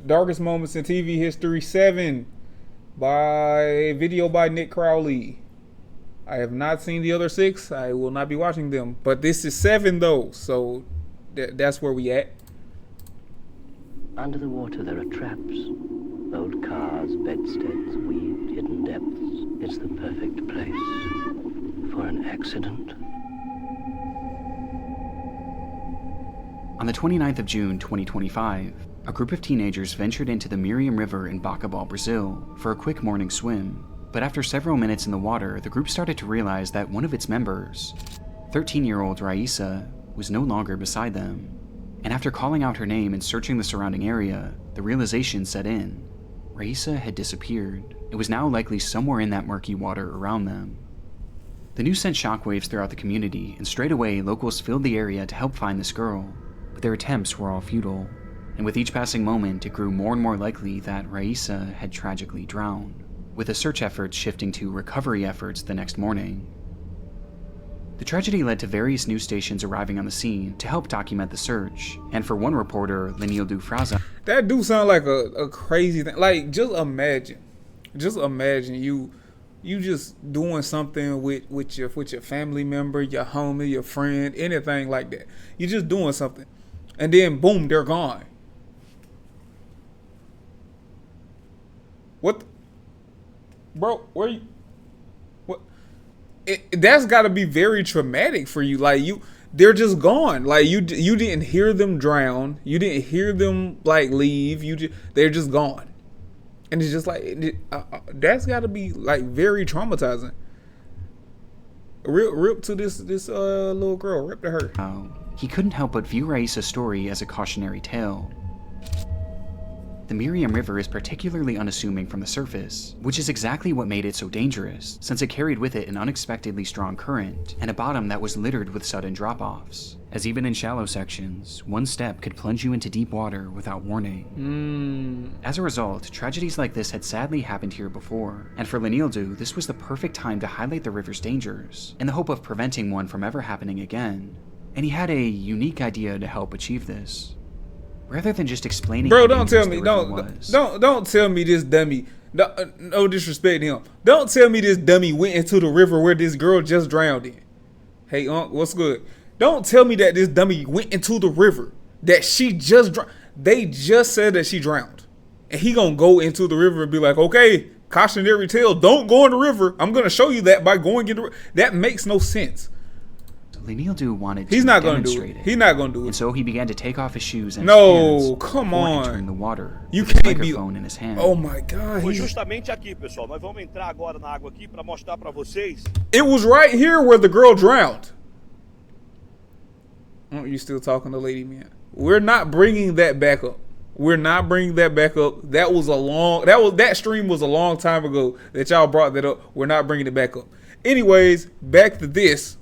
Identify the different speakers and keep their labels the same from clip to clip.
Speaker 1: Darkest Moments in TV History 7 by video by Nick Crowley. I have not seen the other 6. I will not be watching them. But this is 7 though, so that's where we at.
Speaker 2: Under the water there are traps. Old cars, bedsteads, weaved, hidden depths. It's the perfect place for an accident.
Speaker 3: On the 29th of June 2025, a group of teenagers ventured into the Miriam River in Bacabal, Brazil, for a quick morning swim. But after several minutes in the water, the group started to realize that one of its members, 13-year-old Raissa, was no longer beside them. And after calling out her name and searching the surrounding area, the realization set in. Raissa had disappeared. It was now likely somewhere in that murky water around them. The news sent shockwaves throughout the community, and straight away locals filled the area to help find this girl. But their attempts were all futile. And with each passing moment, it grew more and more likely that Raissa had tragically drowned, with the search efforts shifting to recovery efforts the next morning. The tragedy led to various news stations arriving on the scene to help document the search, and for one reporter, Lenildo Fraza,
Speaker 1: that do sound like a crazy thing. Like, just imagine you just doing something with your family member, your homie, your friend, anything like that. You're just doing something, and then boom, they're gone. What, bro? Where you? What? That's got to be very traumatic for you. Like, they're just gone. Like, you didn't hear them drown. You didn't hear them like leave. They're just gone, and it's just like that's got to be like very traumatizing. Rip to this little girl. Rip to her.
Speaker 3: He couldn't help but view Raissa's story as a cautionary tale. The Miriam River is particularly unassuming from the surface, which is exactly what made it so dangerous, since it carried with it an unexpectedly strong current and a bottom that was littered with sudden drop-offs, as even in shallow sections, one step could plunge you into deep water without warning. As a result, tragedies like this had sadly happened here before, and for Lenildo, this was the perfect time to highlight the river's dangers, in the hope of preventing one from ever happening again. And he had a unique idea to help achieve this. Rather than just explaining,
Speaker 1: bro, don't tell me, don't tell me this dummy. No disrespect to him. Don't tell me this dummy went into the river where this girl just drowned in. Hey, what's good? Don't tell me that this dummy went into the river that she just drowned. They just said that she drowned, and he gonna go into the river and be like, okay, cautionary tale, don't go in the river. I'm gonna show you that by going in the river. That makes no sense.
Speaker 3: Lenildo wanted
Speaker 1: He's
Speaker 3: to
Speaker 1: not gonna do
Speaker 3: demonstrate
Speaker 1: it.
Speaker 3: it.
Speaker 1: He's not gonna do it.
Speaker 3: And so he began to take off his shoes and
Speaker 1: No,
Speaker 3: his hands
Speaker 1: come
Speaker 3: before
Speaker 1: on.
Speaker 3: entering the water.
Speaker 1: You
Speaker 3: with his
Speaker 1: can't be.
Speaker 3: microphone in his hand.
Speaker 1: Oh my God.
Speaker 4: Foi justamente aqui, pessoal. Nós vamos entrar agora na água aqui para mostrar para vocês.
Speaker 1: It was right here where the girl drowned. Oh, you still talking to Lady Man? We're not bringing that back up. We're not bringing that back up. That stream was a long time ago that y'all brought that up. We're not bringing it back up. Anyways, back to this.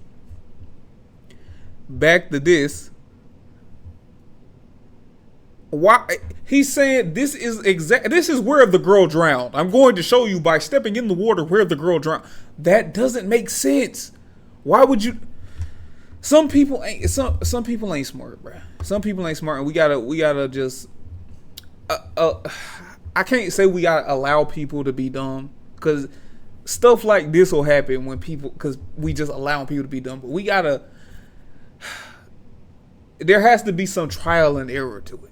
Speaker 1: Why he's saying this is where the girl drowned. I'm going to show you by stepping in the water where the girl drowned. That doesn't make sense. Why would you? Some people ain't smart, bro. Some people ain't smart, and we gotta just. I can't say we gotta allow people to be dumb, because stuff like this will happen because we just allowing people to be dumb. But we gotta. There has to be some trial and error to it.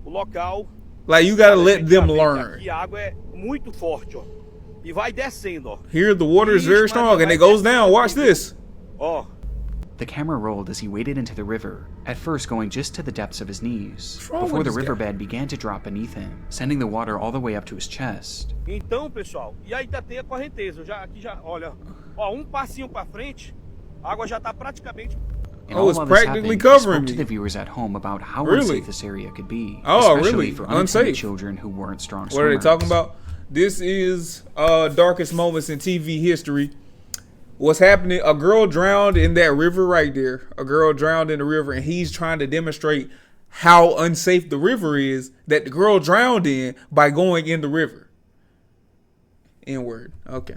Speaker 4: O local.
Speaker 1: Like, you gotta let them learn.
Speaker 4: Aqui a água é muito forte, ó. E vai descendo, ó.
Speaker 1: Here the water is very strong and it goes down. Watch this.
Speaker 4: Ó.
Speaker 3: The camera rolled as he waded into the river, at first going just to the depths of his knees,
Speaker 1: What's wrong
Speaker 3: before
Speaker 1: with
Speaker 3: the
Speaker 1: this guy?
Speaker 3: riverbed began to drop beneath him, sending the water all the way up to his chest.
Speaker 4: Então, pessoal, e aí tem a correnteza. Aqui já, olha, ó, passinho para frente, a água já tá praticamente.
Speaker 3: And
Speaker 1: Oh, it's
Speaker 3: all while this
Speaker 1: practically
Speaker 3: happened,
Speaker 1: covering
Speaker 3: he spoke to
Speaker 1: me.
Speaker 3: the viewers at home about how
Speaker 1: Really?
Speaker 3: unsafe this area could be,
Speaker 1: Oh,
Speaker 3: especially
Speaker 1: really?
Speaker 3: for unattended
Speaker 1: Unsafe?
Speaker 3: children who weren't strong
Speaker 1: What are they
Speaker 3: swimmers.
Speaker 1: talking about? This is darkest moments in TV history. What's happening? A girl drowned in that river right there. A girl drowned in the river, and he's trying to demonstrate how unsafe the river is that the girl drowned in by going in the river. N-word. Okay.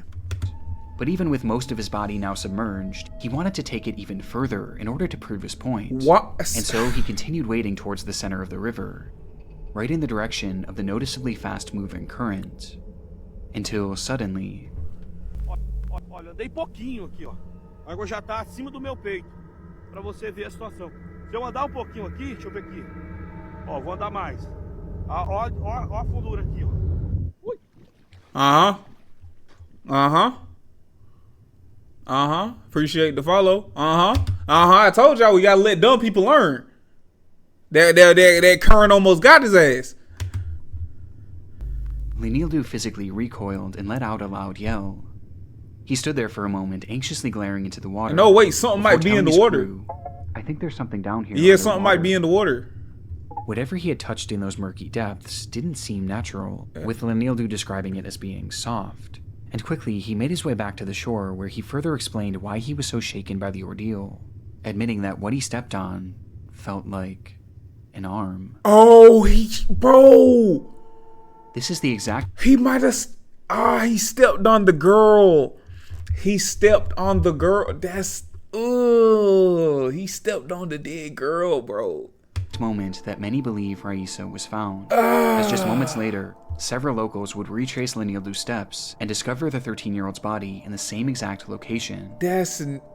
Speaker 3: But even with most of his body now submerged, he wanted to take it even further in order to prove his point.
Speaker 1: What?
Speaker 3: And so he continued wading towards the center of the river. right in the direction of the noticeably fast-moving current, until suddenly...
Speaker 4: Olha, andei pouquinho aqui, ó. A água já tá acima do meu peito, pra você ver a situação. Se eu andar um pouquinho aqui, deixa eu ver aqui. Ó, vou andar mais. Ó a fundura aqui, ó. Ui.
Speaker 1: Appreciate the follow. I told y'all we gotta let dumb people learn. That current almost got his ass.
Speaker 3: Lenildo physically recoiled and let out a loud yell. He stood there for a moment, anxiously glaring into the water.
Speaker 1: No, wait, something might be in the water.
Speaker 3: I think there's something down here.
Speaker 1: Yeah, something might be in the water.
Speaker 3: Whatever he had touched in those murky depths didn't seem natural, with Lenildo describing it as being soft. And quickly, he made his way back to the shore, where he further explained why he was so shaken by the ordeal, admitting that what he stepped on felt like an arm.
Speaker 1: Oh, bro!
Speaker 3: This is the exact...
Speaker 1: He might have... he stepped on the girl. He stepped on the girl. That's... he stepped on the dead girl, bro.
Speaker 3: Moment that many believe Raisa was found. As just moments later, several locals would retrace Lenildo's steps and discover the 13-year-old's body in the same exact location.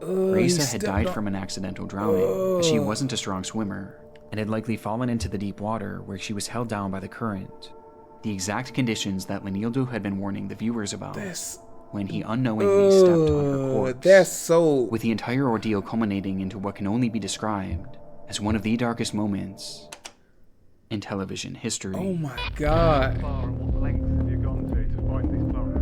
Speaker 3: Raisa had died from an accidental drowning, as she wasn't a strong swimmer, and had likely fallen into the deep water where she was held down by the current. The exact conditions that Lenildo had been warning the viewers about when he unknowingly stepped on her corpse. With the entire ordeal culminating into what can only be described as one of the darkest moments in television history.
Speaker 1: Oh my God.
Speaker 4: What lengths have you gone to find these flowers?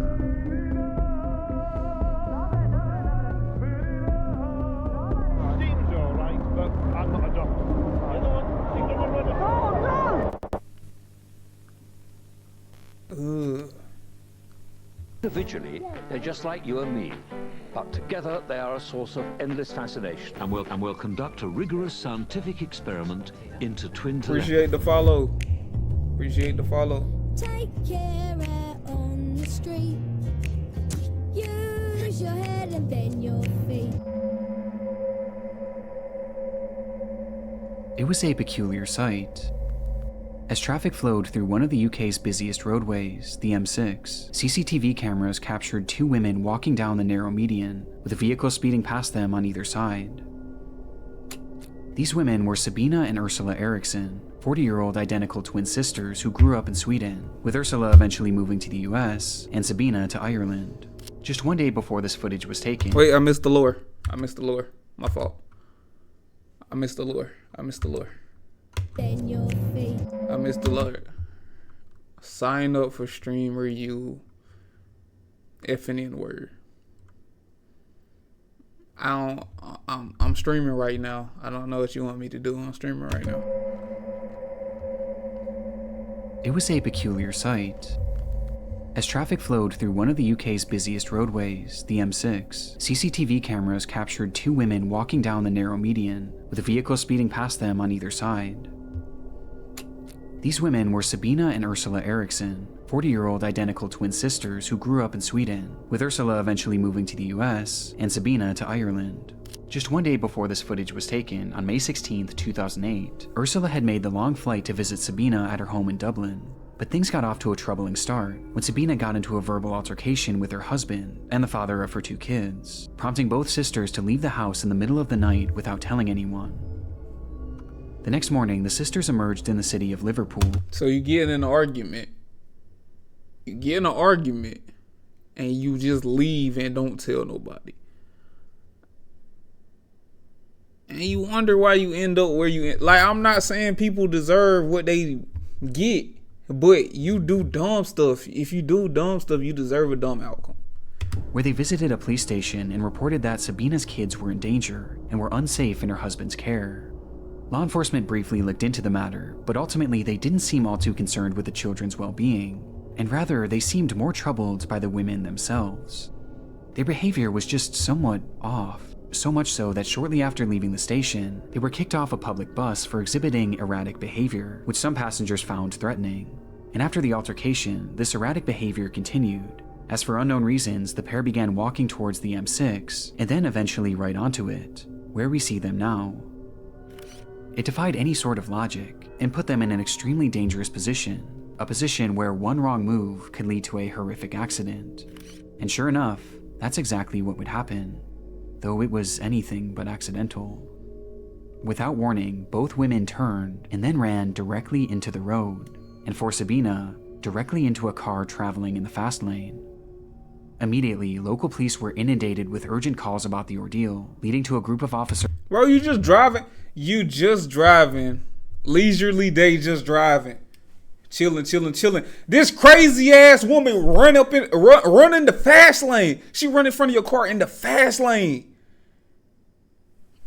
Speaker 4: Seems alright, but I'm not a doctor.
Speaker 5: Individually, they're just like you and me, but together they are a source of endless fascination.
Speaker 6: And we'll conduct a rigorous scientific experiment into twin telepathy.
Speaker 1: Appreciate the follow. Appreciate the follow.
Speaker 7: Take care out on the street. Use your head and then your feet.
Speaker 3: It was a peculiar sight. As traffic flowed through one of the UK's busiest roadways, the M6, CCTV cameras captured two women walking down the narrow median, with a vehicle speeding past them on either side. These women were Sabina and Ursula Eriksson, 40-year-old identical twin sisters who grew up in Sweden, with Ursula eventually moving to the US and Sabina to Ireland. Just one day before this footage was taken...
Speaker 1: Wait, I missed the lure. My fault. I missed the lure. I missed the lure. Sign up for Streamer U. Effing N word. I'm streaming right now. I don't know what you want me to do. I'm streaming right now.
Speaker 3: It was a peculiar sight. As traffic flowed through one of the UK's busiest roadways, the M6, CCTV cameras captured two women walking down the narrow median, with a vehicle speeding past them on either side. These women were Sabina and Ursula Eriksson, 40-year-old identical twin sisters who grew up in Sweden, with Ursula eventually moving to the US and Sabina to Ireland. Just one day before this footage was taken, on May 16, 2008, Ursula had made the long flight to visit Sabina at her home in Dublin. But things got off to a troubling start when Sabina got into a verbal altercation with her husband and the father of her two kids, prompting both sisters to leave the house in the middle of the night without telling anyone. The next morning, the sisters emerged in the city of Liverpool.
Speaker 1: So you get in an argument. And you just leave and don't tell nobody. And you wonder why you end up where you end. Like, I'm not saying people deserve what they get, but you do dumb stuff. If you do dumb stuff, you deserve a dumb outcome.
Speaker 3: Where they visited a police station and reported that Sabina's kids were in danger and were unsafe in her husband's care. Law enforcement briefly looked into the matter, but ultimately they didn't seem all too concerned with the children's well-being, and rather they seemed more troubled by the women themselves. Their behavior was just somewhat off, so much so that shortly after leaving the station, they were kicked off a public bus for exhibiting erratic behavior, which some passengers found threatening. And after the altercation, this erratic behavior continued, as for unknown reasons, the pair began walking towards the M6, and then eventually right onto it, where we see them now. It defied any sort of logic and put them in an extremely dangerous position, a position where one wrong move could lead to a horrific accident. And sure enough, that's exactly what would happen, though it was anything but accidental. Without warning, both women turned and then ran directly into the road, and for Sabina, directly into a car traveling in the fast lane. Immediately, local police were inundated with urgent calls about the ordeal, leading to a group of officers.
Speaker 1: Bro, you just driving. Leisurely day, just driving. Chilling. This crazy ass woman run in the fast lane. She run in front of your car in the fast lane.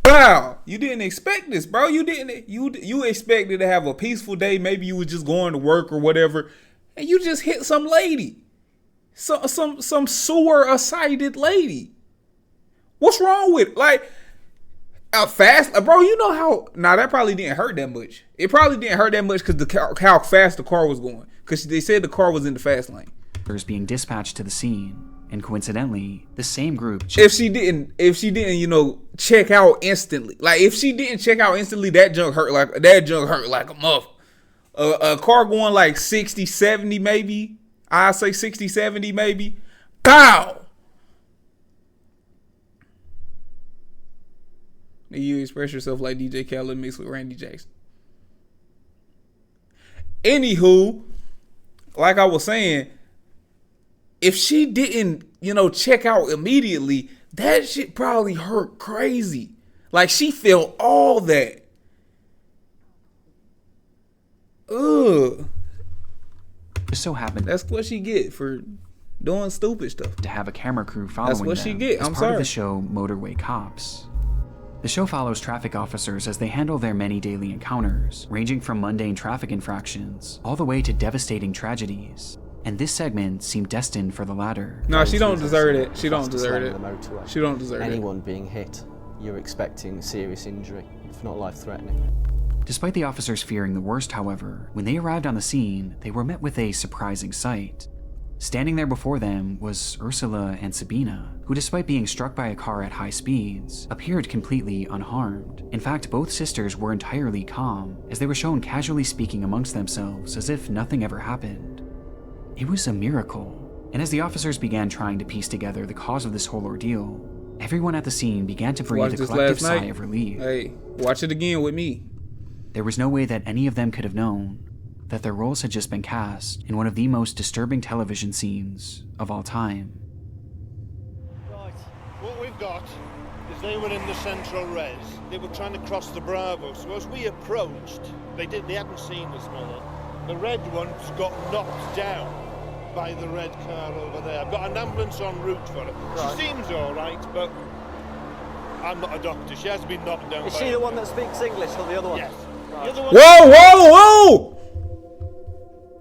Speaker 1: Wow, you didn't expect this, bro. You expected to have a peaceful day. Maybe you was just going to work or whatever, and you just hit some lady, some sewer-sided lady. What's wrong with like a fast, bro? You know how? Nah, that probably didn't hurt that much. It probably didn't hurt that much because how fast the car was going. Because they said the car was in the fast lane.
Speaker 3: Being dispatched to the scene. And coincidentally, the same group.
Speaker 1: If she didn't, check out instantly. Like if she didn't check out instantly, that junk hurt like a muff. A car going like 60, 70 maybe. I say 60, 70 maybe. Pow! You express yourself like DJ Khaled mixed with Randy Jackson. Anywho, like I was saying, if she didn't, check out immediately, that shit probably hurt crazy. Like she felt all that. Ugh.
Speaker 3: Just so happened.
Speaker 1: That's what she get for doing stupid stuff.
Speaker 3: To have a camera crew following them.
Speaker 1: That's what she get.
Speaker 3: As
Speaker 1: I'm
Speaker 3: part
Speaker 1: sorry.
Speaker 3: of the show Motorway Cops. The show follows traffic officers as they handle their many daily encounters, ranging from mundane traffic infractions all the way to devastating tragedies. And this segment seemed destined for the latter.
Speaker 1: No, she don't deserve it. She don't deserve it. She don't deserve it.
Speaker 8: Anyone being hit, you're expecting serious injury, if not life-threatening.
Speaker 3: Despite the officers fearing the worst, however, when they arrived on the scene, they were met with a surprising sight. Standing there before them was Ursula and Sabina, who despite being struck by a car at high speeds, appeared completely unharmed. In fact, both sisters were entirely calm, as they were shown casually speaking amongst themselves as if nothing ever happened. It was a miracle, and as the officers began trying to piece together the cause of this whole ordeal, everyone at the scene began to breathe a collective sigh of relief.
Speaker 1: Hey, watch it again with me.
Speaker 3: There was no way that any of them could have known that their roles had just been cast in one of the most disturbing television scenes of all time.
Speaker 9: Right, what we've got is they were in the central res. They were trying to cross the Bravo, so as we approached, they hadn't seen us, Mother. The red one's got knocked down by the red car over there. I've got an ambulance en route for her. Right. She seems all right, but I'm not a doctor. She has been knocked down.
Speaker 10: Is she the one that speaks English or the other one?
Speaker 9: Yes.
Speaker 10: Right.
Speaker 9: The other one.
Speaker 1: Whoa!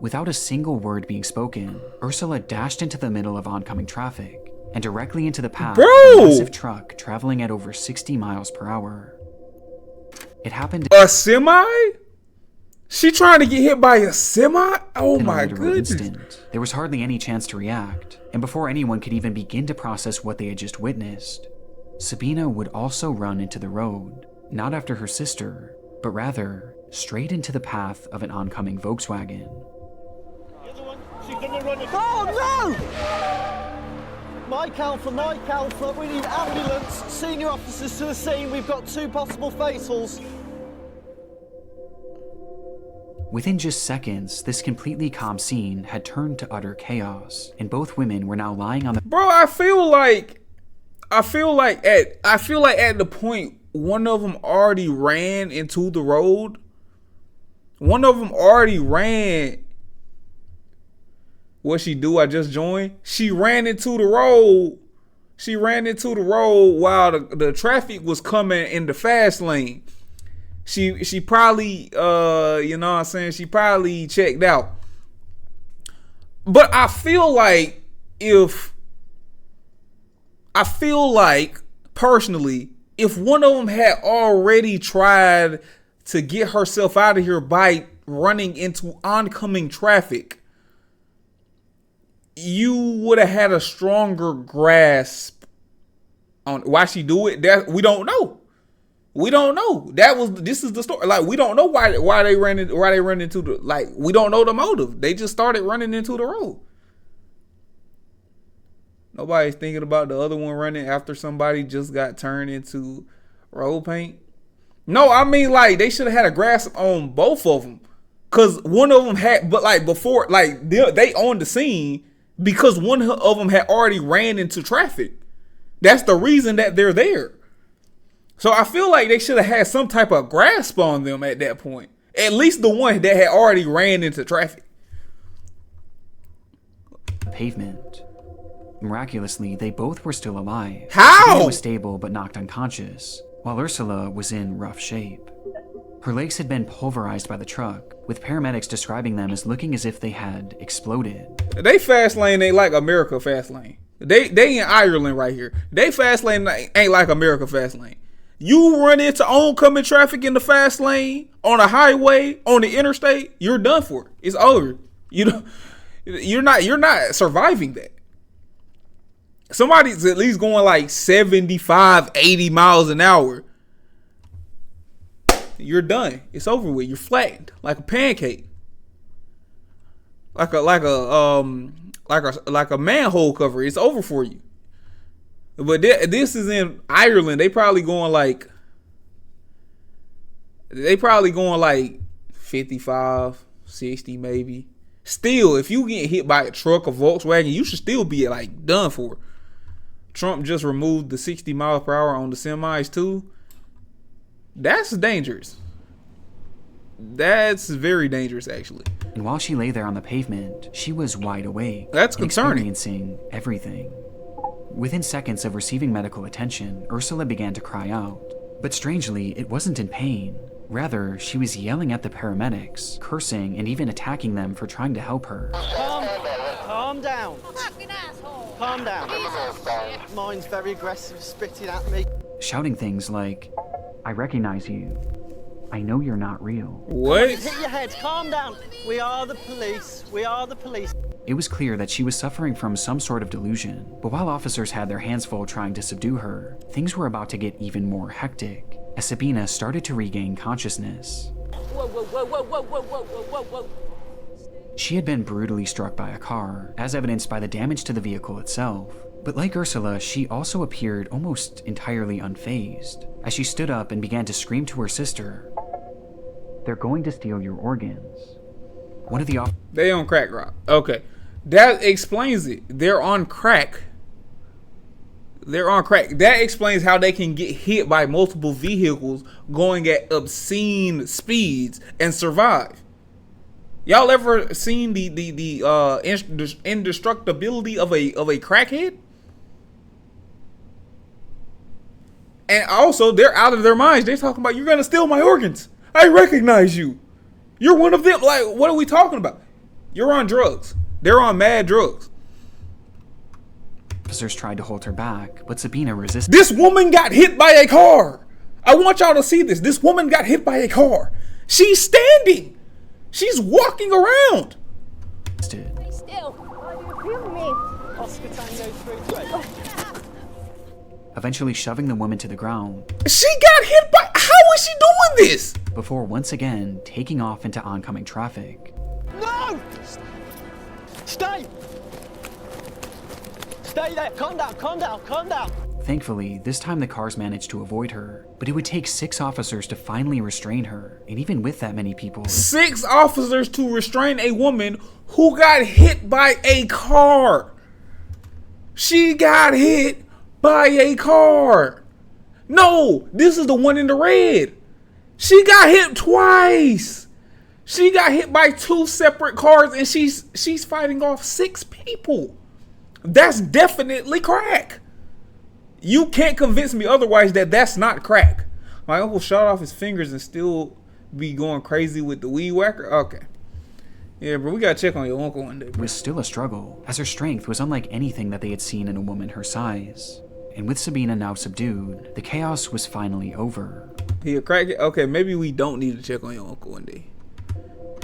Speaker 3: Without a single word being spoken, Ursula dashed into the middle of oncoming traffic and directly into the path of a massive truck traveling at over 60 miles per hour. It happened.
Speaker 1: A semi? She trying to get hit by a semi? Oh my goodness.
Speaker 3: Instant. There was hardly any chance to react, and before anyone could even begin to process what they had just witnessed, Sabina would also run into the road, not after her sister, but rather straight into the path of an oncoming Volkswagen.
Speaker 9: The other one, she's gonna run into...
Speaker 10: Oh no! Mike Alpha, we need ambulance, senior officers to the scene. We've got 2 possible fatals.
Speaker 3: Within just seconds, this completely calm scene had turned to utter chaos, and both women were now lying on the—
Speaker 1: Bro, I feel like at the point one of them already ran into the road. One of them already ran. What she do? I just joined. She ran into the road. She ran into the road while the traffic was coming in the fast lane. She probably, she probably checked out. But I feel like personally, if one of them had already tried to get herself out of here by running into oncoming traffic, you would have had a stronger grasp on why she do it. That we don't know. We don't know. This is the story. Like, we don't know why they ran into the, like, we don't know the motive. They just started running into the road. Nobody's thinking about the other one running after somebody just got turned into road paint. No, I mean, like, they should have had a grasp on both of them. Cause one of them had, but like before, like they on the scene because one of them had already ran into traffic. That's the reason that they're there. So I feel like they should have had some type of grasp on them at that point. At least the one that had already ran into traffic.
Speaker 3: Pavement. Miraculously, they both were still alive.
Speaker 1: How?
Speaker 3: Sabina was stable but knocked unconscious, while Ursula was in rough shape. Her legs had been pulverized by the truck, with paramedics describing them as looking as if they had exploded.
Speaker 1: They fast lane ain't like America fast lane. They in Ireland right here. They fast lane ain't like America fast lane. You run into oncoming traffic in the fast lane, on a highway, on the interstate, you're done for. It's over. You're not surviving that. Somebody's at least going like 75, 80 miles an hour. You're done. It's over with. You're flattened like a pancake. Like a manhole cover. It's over for you. But this is in Ireland. They probably going like 55, 60 maybe. Still, if you get hit by a truck or Volkswagen, you should still be like done for. Trump just removed the 60 miles per hour on the semis too. That's dangerous. That's very dangerous, actually.
Speaker 3: And while she lay there on the pavement, she was wide awake.
Speaker 1: That's concerning.
Speaker 3: Experiencing everything. Within seconds of receiving medical attention, Ursula began to cry out. But strangely, it wasn't in pain. Rather, she was yelling at the paramedics, cursing, and even attacking them for trying to help her.
Speaker 10: Calm down. Calm down. Mine's very aggressive, spitting at me.
Speaker 3: Shouting things like, "I recognize you. I know you're not real."
Speaker 1: What?
Speaker 10: Hit your head. Calm down. We are the police. We are the police.
Speaker 3: It was clear that she was suffering from some sort of delusion, but while officers had their hands full trying to subdue her, things were about to get even more hectic as Sabina started to regain consciousness.
Speaker 11: Whoa, whoa, whoa, whoa, whoa, whoa, whoa, whoa, whoa.
Speaker 3: She had been brutally struck by a car, as evidenced by the damage to the vehicle itself. But like Ursula, she also appeared almost entirely unfazed, as she stood up and began to scream to her sister, "They're going to steal your organs." One of the
Speaker 1: They on crack, Rock. Okay. That explains it. They're on crack. They're on crack. That explains how they can get hit by multiple vehicles going at obscene speeds and survive. Y'all ever seen the indestructibility of a crackhead? And also, they're out of their minds. They're talking about, "You're gonna steal my organs. I recognize you. You're one of them." Like, what are we talking about? You're on drugs. They're on mad drugs.
Speaker 3: Officers tried to hold her back, but Sabina resisted.
Speaker 1: This woman got hit by a car. I want y'all to see this. This woman got hit by a car. She's standing. She's walking around.
Speaker 7: Stay still. Feel me.
Speaker 10: Oscar Tango 3-3.
Speaker 3: Eventually shoving the woman to the ground.
Speaker 1: She got hit by... How is she doing this?
Speaker 3: Before once again taking off into oncoming traffic.
Speaker 10: No! Stay! Stay there. Calm down, calm down, calm down.
Speaker 3: Thankfully, this time the cars managed to avoid her, but it would take 6 officers to finally restrain her, and even with that many people...
Speaker 1: 6 officers to restrain a woman who got hit by a car. She got hit by a car. No, this is the one in the red. She got hit twice. She got hit by 2 separate cars, and she's fighting off 6 people. That's definitely crack. You can't convince me otherwise that that's not crack. My uncle shot off his fingers and still be going crazy with the weed whacker? Okay. Yeah, bro, we gotta check on your uncle one day, bro.
Speaker 3: It was still a struggle, as her strength was unlike anything that they had seen in a woman her size. And with Sabina now subdued, the chaos was finally over.
Speaker 1: He a crackhead? Okay, maybe we don't need to check on your uncle one day.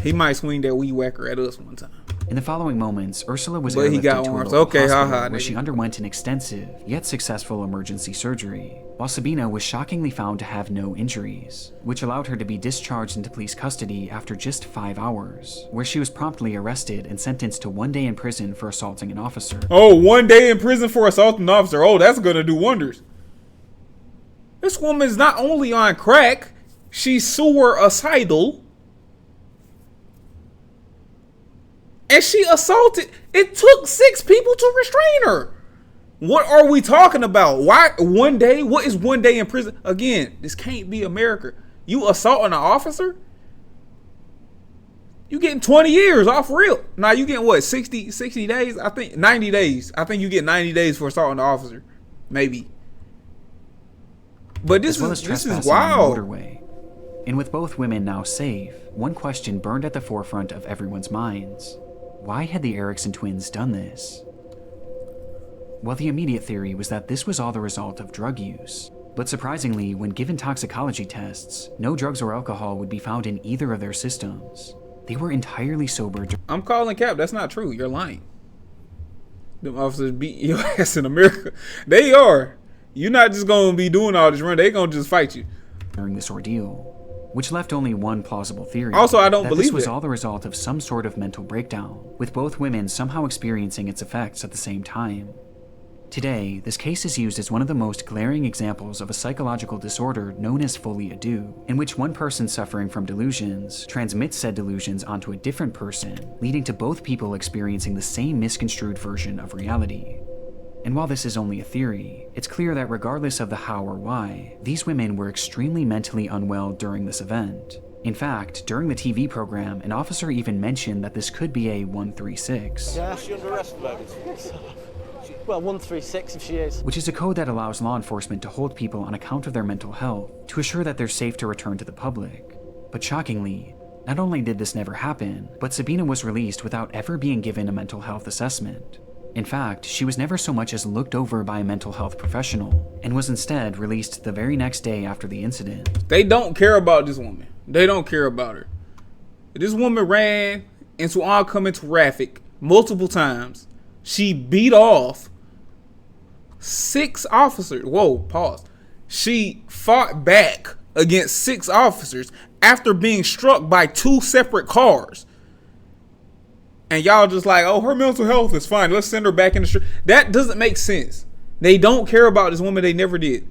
Speaker 1: He might swing that weed whacker at us one time.
Speaker 3: In the following moments, Ursula was
Speaker 1: But he
Speaker 3: airlifted
Speaker 1: got
Speaker 3: to a
Speaker 1: arms.
Speaker 3: local
Speaker 1: Okay,
Speaker 3: hospital
Speaker 1: haha,
Speaker 3: where
Speaker 1: nigga.
Speaker 3: she underwent an extensive yet successful emergency surgery, while Sabina was shockingly found to have no injuries, which allowed her to be discharged into police custody after just 5 hours, where she was promptly arrested and sentenced to 1 day in prison for assaulting an officer.
Speaker 1: Oh, 1 day in prison for assaulting an officer. Oh, that's gonna do wonders. This woman's not only on crack, she's suicidal. And she assaulted. It took 6 people to restrain her. What are we talking about? Why 1 day? What is 1 day in prison? Again, this can't be America. You assaulting an officer? You getting 20 years off real. Now you getting what, 60 days? I think 90 days. I think you get 90 days for assaulting an officer. Maybe. But this is wild.
Speaker 3: On the motorway. And with both women now safe, one question burned at the forefront of everyone's minds. Why had the Erickson twins done this? Well, the immediate theory was that this was all the result of drug use. But surprisingly, when given toxicology tests, no drugs or alcohol would be found in either of their systems. They were entirely sober.
Speaker 1: I'm calling cap. That's not true. You're lying. Them officers beat your ass in America. They are. You're not just going to be doing all this run. They going to just fight you.
Speaker 3: During this ordeal. Which left only one plausible theory.
Speaker 1: Also, I don't believe
Speaker 3: this was
Speaker 1: it.
Speaker 3: all the result of some sort of mental breakdown, with both women somehow experiencing its effects at the same time. Today, this case is used as one of the most glaring examples of a psychological disorder known as folie à deux, in which one person suffering from delusions transmits said delusions onto a different person, leading to both people experiencing the same misconstrued version of reality. And while this is only a theory, it's clear that regardless of the how or why, these women were extremely mentally unwell during this event. In fact, during the TV program, an officer even mentioned that this could be a 136.
Speaker 10: Yeah.
Speaker 9: Is she under arrest, baby?
Speaker 10: Well, 136 if she is.
Speaker 3: Which is a code that allows law enforcement to hold people on account of their mental health, to assure that they're safe to return to the public. But shockingly, not only did this never happen, but Sabina was released without ever being given a mental health assessment. In fact, she was never so much as looked over by a mental health professional, and was instead released the very next day after the incident.
Speaker 1: They don't care about this woman. They don't care about her. This woman ran into oncoming traffic multiple times. She beat off 6 officers. Whoa, pause. She fought back against 6 officers after being struck by 2 separate cars. And y'all just like, oh, her mental health is fine. Let's send her back in the street. That doesn't make sense. They don't care about this woman. They never did.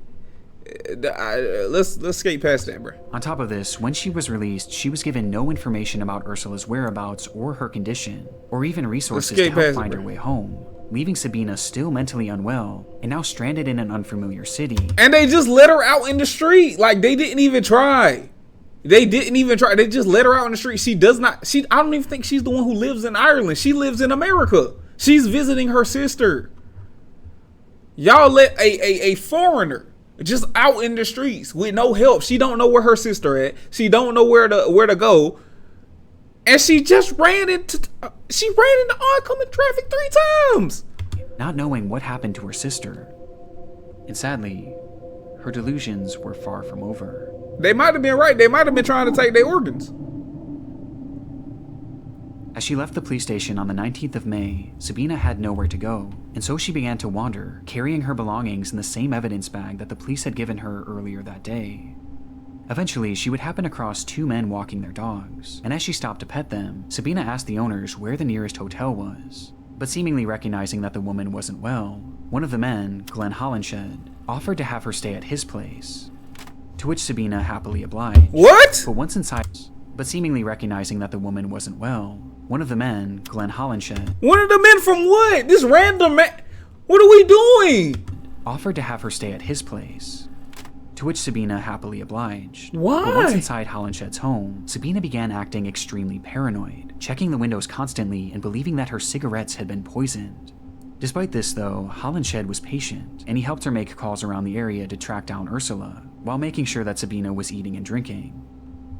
Speaker 1: Let's skate past that, bro.
Speaker 3: On top of this, when she was released, she was given no information about Ursula's whereabouts or her condition, or even resources to help find her way home, leaving Sabina still mentally unwell and now stranded in an unfamiliar city.
Speaker 1: And they just let her out in the street. Like, they didn't even try. They didn't even try. They just let her out in the street. She does not. I don't even think she's the one who lives in Ireland. She lives in America. She's visiting her sister. Y'all let a foreigner just out in the streets with no help. She don't know where her sister at. She don't know where to go. And she just ran into oncoming traffic 3 times.
Speaker 3: Not knowing what happened to her sister. And sadly, her delusions were far from over.
Speaker 1: They might have been right. They might have been trying to take their organs.
Speaker 3: As she left the police station on the 19th of May, Sabina had nowhere to go, and so she began to wander, carrying her belongings in the same evidence bag that the police had given her earlier that day. Eventually, she would happen across 2 men walking their dogs, and as she stopped to pet them, Sabina asked the owners where the nearest hotel was. But seemingly recognizing that the woman wasn't well, one of the men, Glenn Hollinshed, offered to have her stay at his place. To which Sabina happily obliged.
Speaker 1: What?
Speaker 3: But once inside, but seemingly recognizing that the woman wasn't well, one of the men, Glenn Hollinshed,
Speaker 1: one of the men from what? This random man. What are we doing?
Speaker 3: Offered to have her stay at his place. To which Sabina happily obliged.
Speaker 1: Why?
Speaker 3: But once inside Hollinshed's home, Sabina began acting extremely paranoid, checking the windows constantly and believing that her cigarettes had been poisoned. Despite this though, Hollinshed was patient, and he helped her make calls around the area to track down Ursula, while making sure that Sabina was eating and drinking.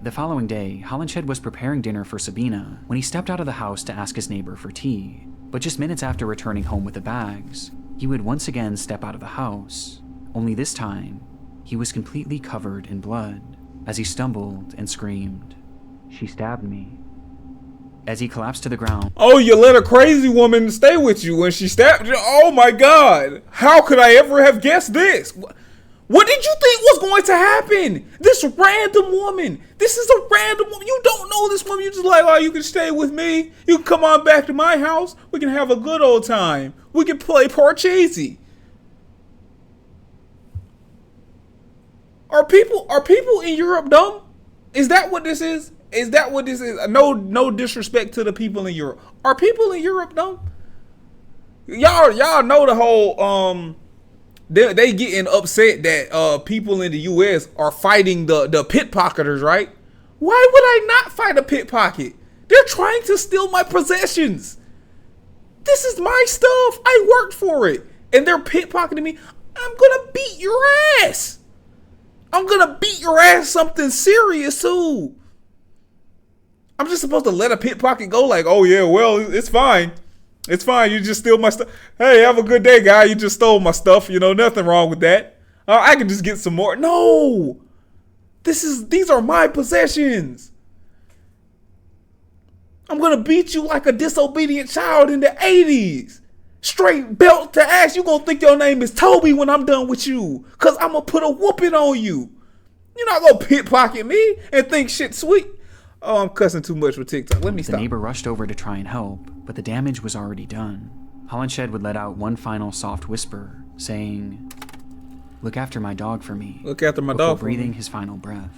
Speaker 3: The following day, Hollinshed was preparing dinner for Sabina when he stepped out of the house to ask his neighbor for tea, but just minutes after returning home with the bags, he would once again step out of the house, only this time, he was completely covered in blood as he stumbled and screamed, "She stabbed me." as he collapsed to the ground.
Speaker 1: Oh, you let a crazy woman stay with you when she stabbed you? Oh my God. How could I ever have guessed this? What did you think was going to happen? This random woman. This is a random woman. You don't know this woman. You're just like, oh, you can stay with me. You can come on back to my house. We can have a good old time. We can play Parcheesi. Are people in Europe dumb? Is that what this is? Is that what this is? No disrespect to the people in Europe. Are people in Europe dumb? Y'all know the whole they getting upset that people in the US are fighting the pickpocketers, right? Why would I not fight a pickpocket? They're trying to steal my possessions. This is my stuff. I worked for it. And they're pickpocketing me. I'm gonna beat your ass. I'm gonna beat your ass something serious too. I'm just supposed to let a pickpocket go like, oh yeah, well, it's fine. It's fine. You just steal my stuff. Hey, have a good day, guy. You just stole my stuff. You know, nothing wrong with that. I can just get some more. No, these are my possessions. I'm gonna beat you like a disobedient child in the 80s. Straight belt to ass. You gonna think your name is Toby when I'm done with you. Cause I'm gonna put a whooping on you. You're not gonna pickpocket me and think shit sweet. Oh, I'm cussing too much with TikTok. Let me stop.
Speaker 3: The neighbor rushed over to try and help, but the damage was already done. Holinshed would let out one final soft whisper, saying, "Look after my dog for me."
Speaker 1: Look after my
Speaker 3: before
Speaker 1: dog for
Speaker 3: breathing
Speaker 1: me.
Speaker 3: his final breath.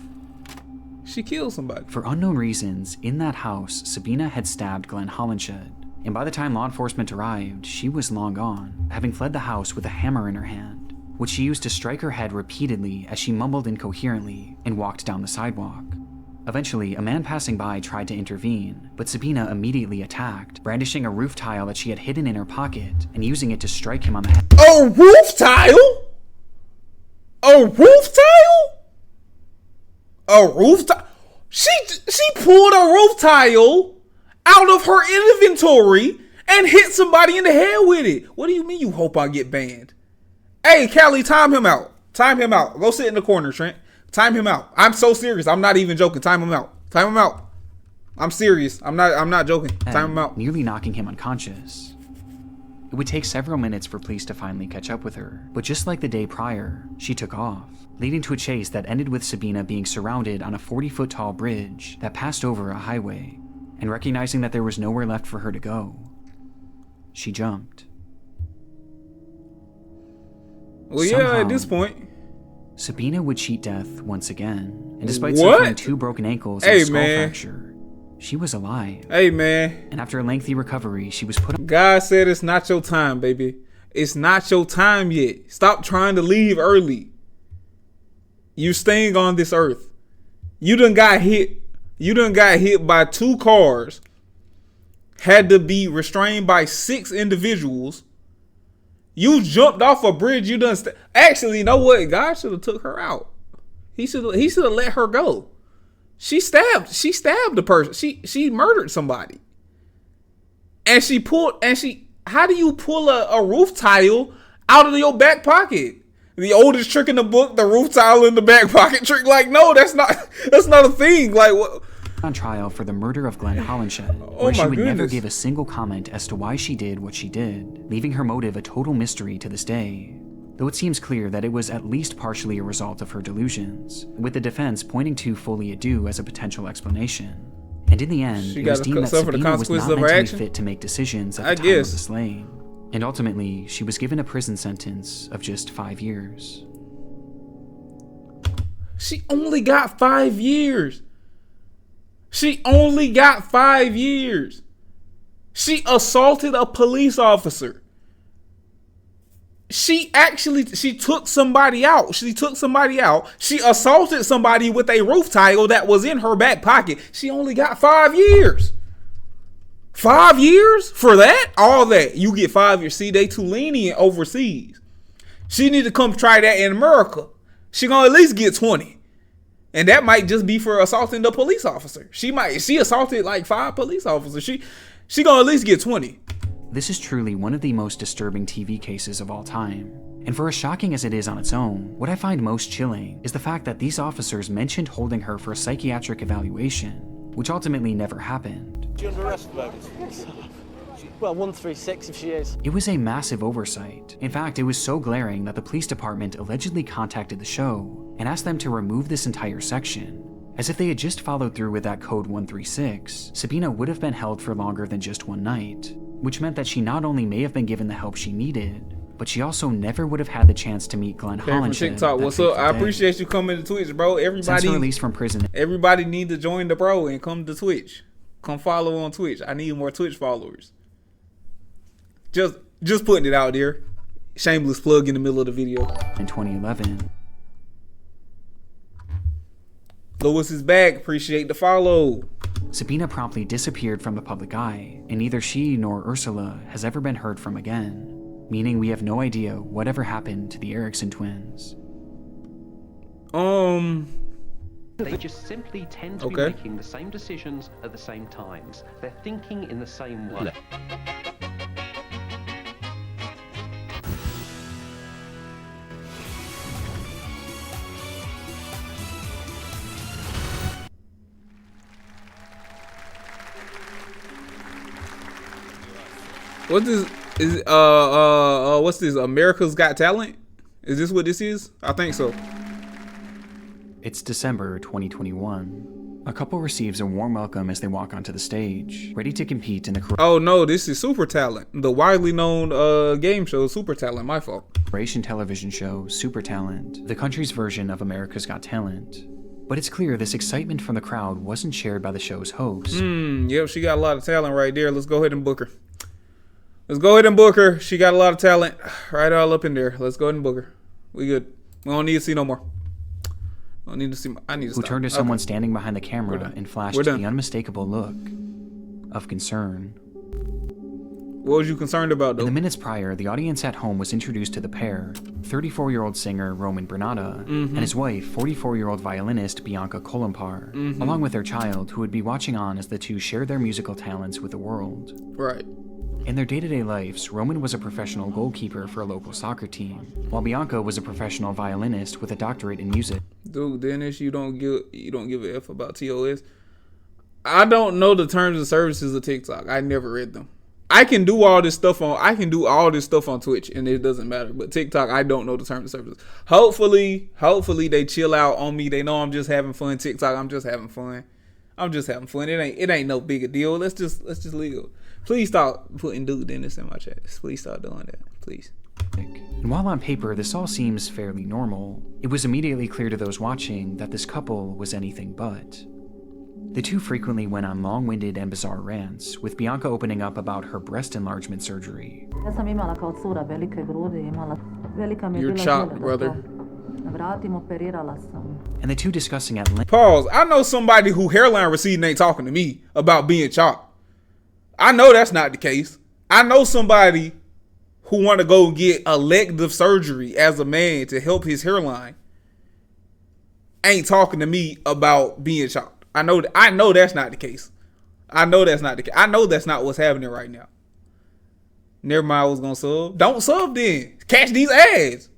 Speaker 1: She killed somebody.
Speaker 3: For unknown reasons, in that house, Sabina had stabbed Glenn Holinshed, and by the time law enforcement arrived, she was long gone, having fled the house with a hammer in her hand, which she used to strike her head repeatedly as she mumbled incoherently and walked down the sidewalk. Eventually, a man passing by tried to intervene, but Sabina immediately attacked, brandishing a roof tile that she had hidden in her pocket and using it to strike him on the head.
Speaker 1: A roof tile? A roof tile? A roof tile? She pulled a roof tile out of her inventory and hit somebody in the head with it. What do you mean you hope I get banned? Hey, Callie, time him out. Time him out. Go sit in the corner, Trent. Time him out. I'm so serious. I'm not even joking. Time him out. Time him out. I'm serious. I'm not joking. Time him out.
Speaker 3: Nearly knocking him unconscious. It would take several minutes for police to finally catch up with her, but just like the day prior, she took off, leading to a chase that ended with Sabina being surrounded on a 40-foot tall bridge that passed over a highway, and recognizing that there was nowhere left for her to go, she jumped.
Speaker 1: Well, yeah, at this point,
Speaker 3: Sabina would cheat death once again, and despite suffering 2 broken ankles and a skull fracture, she was alive.
Speaker 1: Hey, man.
Speaker 3: And after a lengthy recovery, she was put on.
Speaker 1: God said it's not your time, baby. It's not your time yet. Stop trying to leave early. You staying on this earth. You done got hit. You done got hit by 2 cars. Had to be restrained by 6 individuals. You jumped off a bridge. You done. Actually, you know what? God should have took her out. He should have let her go. She stabbed the person. She murdered somebody. And how do you pull a roof tile out of your back pocket? The oldest trick in the book, the roof tile in the back pocket trick. Like, no, that's not a thing. Like, what?
Speaker 3: On trial for the murder of Glenn Holinshed, where she would never give a single comment as to why she did what she did, leaving her motive a total mystery to this day. Though it seems clear that it was at least partially a result of her delusions, with the defense pointing to Folie à Deux as a potential explanation. And in the end, it was deemed that Sabina was not mentally fit to make decisions at the time of the slaying. And ultimately, she was given a prison sentence of just 5 years.
Speaker 1: She only got 5 years. She only got 5 years. She assaulted a police officer. She took somebody out. She assaulted somebody with a roof tile that was in her back pocket. She only got 5 years. 5 years for that? All that. You get 5 years. See, they too lenient overseas. She need to come try that in America. She gonna at least get 20. And that might just be for assaulting the police officer. She assaulted like 5 police officers. She gonna at least get 20.
Speaker 3: This is truly one of the most disturbing TV cases of all time. And for as shocking as it is on its own, what I find most chilling is the fact that these officers mentioned holding her for a psychiatric evaluation which ultimately never happened.
Speaker 9: She under arrest, baby?
Speaker 8: Well, 136 if she is.
Speaker 3: It was a massive oversight. In fact, it was so glaring that the police department allegedly contacted the show and asked them to remove this entire section. As if they had just followed through with that code 136, Sabina would have been held for longer than just one night, which meant that she not only may have been given the help she needed, but she also never would have had the chance to meet Glenn Hollinshead.
Speaker 1: TikTok, what's up? I appreciate you coming to Twitch, bro.
Speaker 3: Since her release from prison,
Speaker 1: everybody need to join the bro and come to Twitch. Come follow on Twitch. I need more Twitch followers. Just putting it out there. Shameless plug in the middle of the video.
Speaker 3: In 2011.
Speaker 1: Lewis is back. Appreciate the follow.
Speaker 3: Sabina promptly disappeared from the public eye, and neither she nor Ursula has ever been heard from again. Meaning we have no idea whatever happened to the Erickson twins.
Speaker 12: They just simply tend to be making the same decisions at the same times. They're thinking in the same way.
Speaker 1: What this is? What's this? America's Got Talent? Is this what this is? I think so.
Speaker 3: It's December 2021. A couple receives a warm welcome as they walk onto the stage, ready to compete in the
Speaker 1: Oh no, this is Super Talent, the widely known game show Super Talent. My fault.
Speaker 3: Croatian television show Super Talent, the country's version of America's Got Talent. But it's clear this excitement from the crowd wasn't shared by the show's host.
Speaker 1: Yep, she got a lot of talent right there. Let's go ahead and book her. Let's go ahead and book her. She got a lot of talent right all up in there. Let's go ahead and book her. We good. We don't need to see no more. I need to see. I need to
Speaker 3: Who
Speaker 1: stop.
Speaker 3: turned to someone standing behind the camera and flashed the unmistakable look of concern.
Speaker 1: What was you concerned about, though?
Speaker 3: In the minutes prior, the audience at home was introduced to the pair, 34-year-old singer Roman Bernata and his wife, 44-year-old violinist Bianca Kolumpar, along with their child, who would be watching on as the two shared their musical talents with the world.
Speaker 1: Right.
Speaker 3: In their day-to-day lives, Roman was a professional goalkeeper for a local soccer team, while Bianca was a professional violinist with a doctorate in music.
Speaker 1: Dude, Dennis, you don't give a F about TOS. I don't know the terms and services of TikTok. I never read them. I can do all this stuff on Twitch and it doesn't matter. But TikTok, I don't know the terms and services. Hopefully they chill out on me. They know I'm just having fun. TikTok, I'm just having fun. It ain't no big a deal. Let's just leave. Please stop putting Dude Dennis in my chat. Please stop doing that. Please.
Speaker 3: And while on paper this all seems fairly normal, it was immediately clear to those watching that this couple was anything but. The two frequently went on long-winded and bizarre rants, with Bianca opening up about her breast enlargement surgery.
Speaker 1: You're chopped, brother.
Speaker 3: And the two discussing at length.
Speaker 1: Pause. I know somebody who hairline receding ain't talking to me about being chopped. I know that's not the case. I know somebody who want to go get elective surgery as a man to help his hairline ain't talking to me about being chopped. I know that's not the case. I know that's not what's happening right now. Never mind, I was gonna sub. Don't sub then. Catch these ads.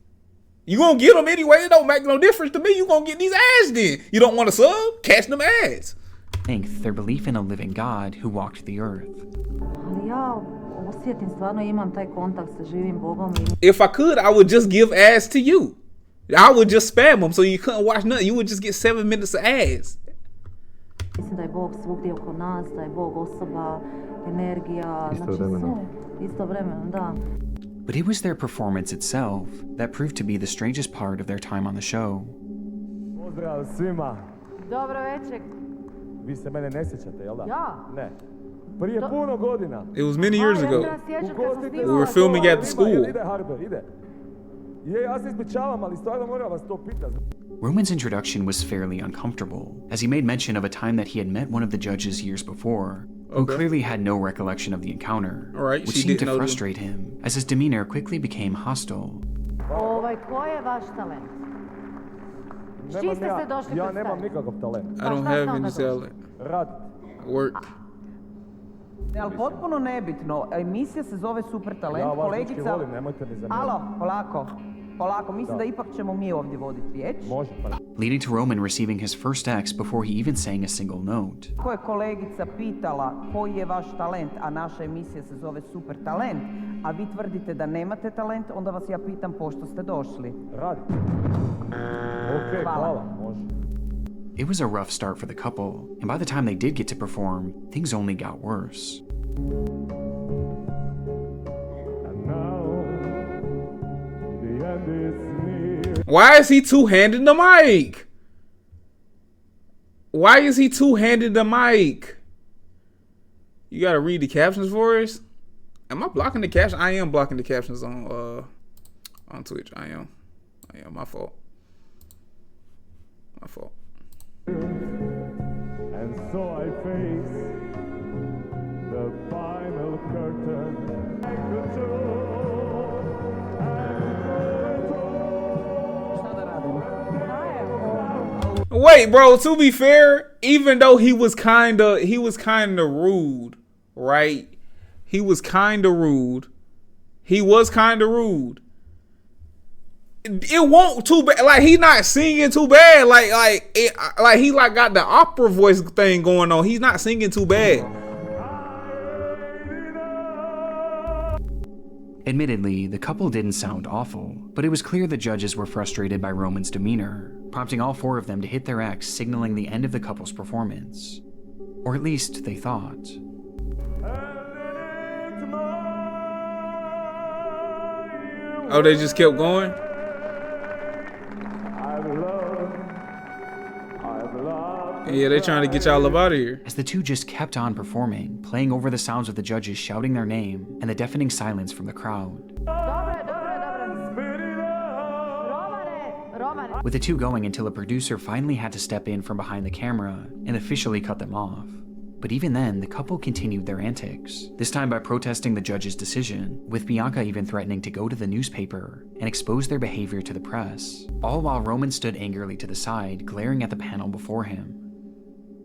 Speaker 1: You gonna get them anyway. It don't make no difference to me. You gonna get these ads then. You don't want to sub? Catch them ads.
Speaker 3: Their belief in a living God who walked the earth.
Speaker 1: If I could, I would just give ads to you. I would just spam them so you couldn't watch nothing. You would just get 7 minutes of ads.
Speaker 3: But it was their performance itself that proved to be the strangest part of their time on the show.
Speaker 13: Pozdrav svima.
Speaker 7: Dobro večer.
Speaker 13: Vi se mene ne sjećate, jel da?
Speaker 7: Ja.
Speaker 13: Ne. Prije puno godina.
Speaker 1: It was many years ago. We were filming at the school.
Speaker 13: Ide Harber, ide. Je, ja se ispričavam, ali stvarno moram vas to pitati.
Speaker 3: Roman's introduction was fairly uncomfortable, as he made mention of a time that he had met one of the judges years before, who clearly had no recollection of the encounter, which seemed to frustrate him, as his demeanor quickly became hostile.
Speaker 7: Ko je vaš talent? S čim ste se došli
Speaker 13: Ja nemam nikakav talent.
Speaker 1: I don't have any talent.
Speaker 13: Radit.
Speaker 1: Work.
Speaker 14: Ali potpuno nebitno, emisija se zove Super talent,
Speaker 13: ja vas
Speaker 14: kolegica...
Speaker 13: volim, nemojte mi zamjeriti.
Speaker 14: Alo, polako. Polako, mislim da ipak ćemo mi ovdje voditi riječ.
Speaker 3: Leading to Roman receiving his first X before he even sang a single note.
Speaker 14: Ko je kolegica pitala koji je vaš talent, a naša emisija se zove Super talent, a vi tvrdite da nemate talent, onda vas ja pitam pošto ste došli.
Speaker 13: Radi. Okej, hvala, može.
Speaker 3: It was a rough start for the couple, and by the time they did get to perform, things only got worse.
Speaker 13: And now, the end is near.
Speaker 1: Why is he two-handed the mic? Why is he two-handed the mic? You gotta read the captions for us? Am I blocking the captions? I am blocking the captions on Twitch. I am. My fault. My fault.
Speaker 13: And so I face the final curtain.
Speaker 1: Wait, bro, to be fair, even though he was kinda rude, right? He was kinda rude. It won't too bad. Like, he not singing too bad. Like he like got the opera voice thing going on. He's not singing too bad.
Speaker 3: Admittedly, the couple didn't sound awful, but it was clear the judges were frustrated by Roman's demeanor, prompting all four of them to hit their X, signaling the end of the couple's performance. Or at least they thought.
Speaker 1: Oh, they just kept going? Yeah, they're trying to get y'all up out of here.
Speaker 3: As the two just kept on performing, playing over the sounds of the judges shouting their name and the deafening silence from the crowd. With the two going until a producer finally had to step in from behind the camera and officially cut them off. But even then, the couple continued their antics, this time by protesting the judge's decision, with Bianca even threatening to go to the newspaper and expose their behavior to the press, all while Roman stood angrily to the side, glaring at the panel before him.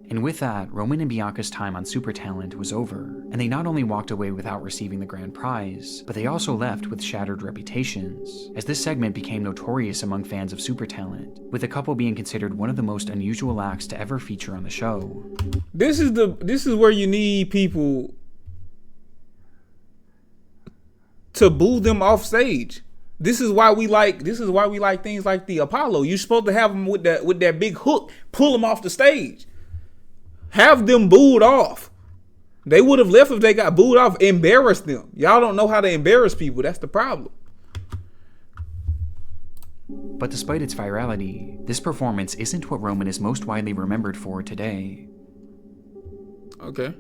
Speaker 3: And with that, Roman and Bianca's time on Super Talent was over, and they not only walked away without receiving the grand prize, but they also left with shattered reputations, as this segment became notorious among fans of Super Talent, with the couple being considered one of the most unusual acts to ever feature on the show.
Speaker 1: This is where you need people to boo them off stage. This is why we like things like the Apollo. You're supposed to have them with that big hook, pull them off the stage. Have them booed off. They would have left if they got booed off. Embarrass them. Y'all don't know how to embarrass people. That's the problem.
Speaker 3: But despite its virality, this performance isn't what Roman is most widely remembered for today.
Speaker 1: Okay.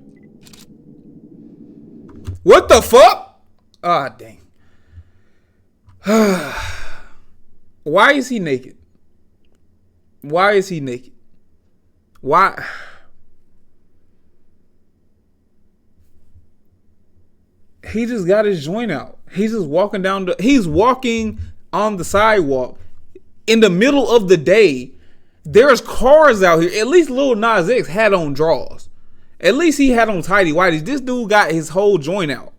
Speaker 1: What the fuck? Ah, dang. Why is he naked? Why is he naked? Why? He just got his joint out. He's just walking he's walking on the sidewalk in the middle of the day. There's cars out here. At least Lil Nas X had on drawers. At least he had on tidy whities. This dude got his whole joint out.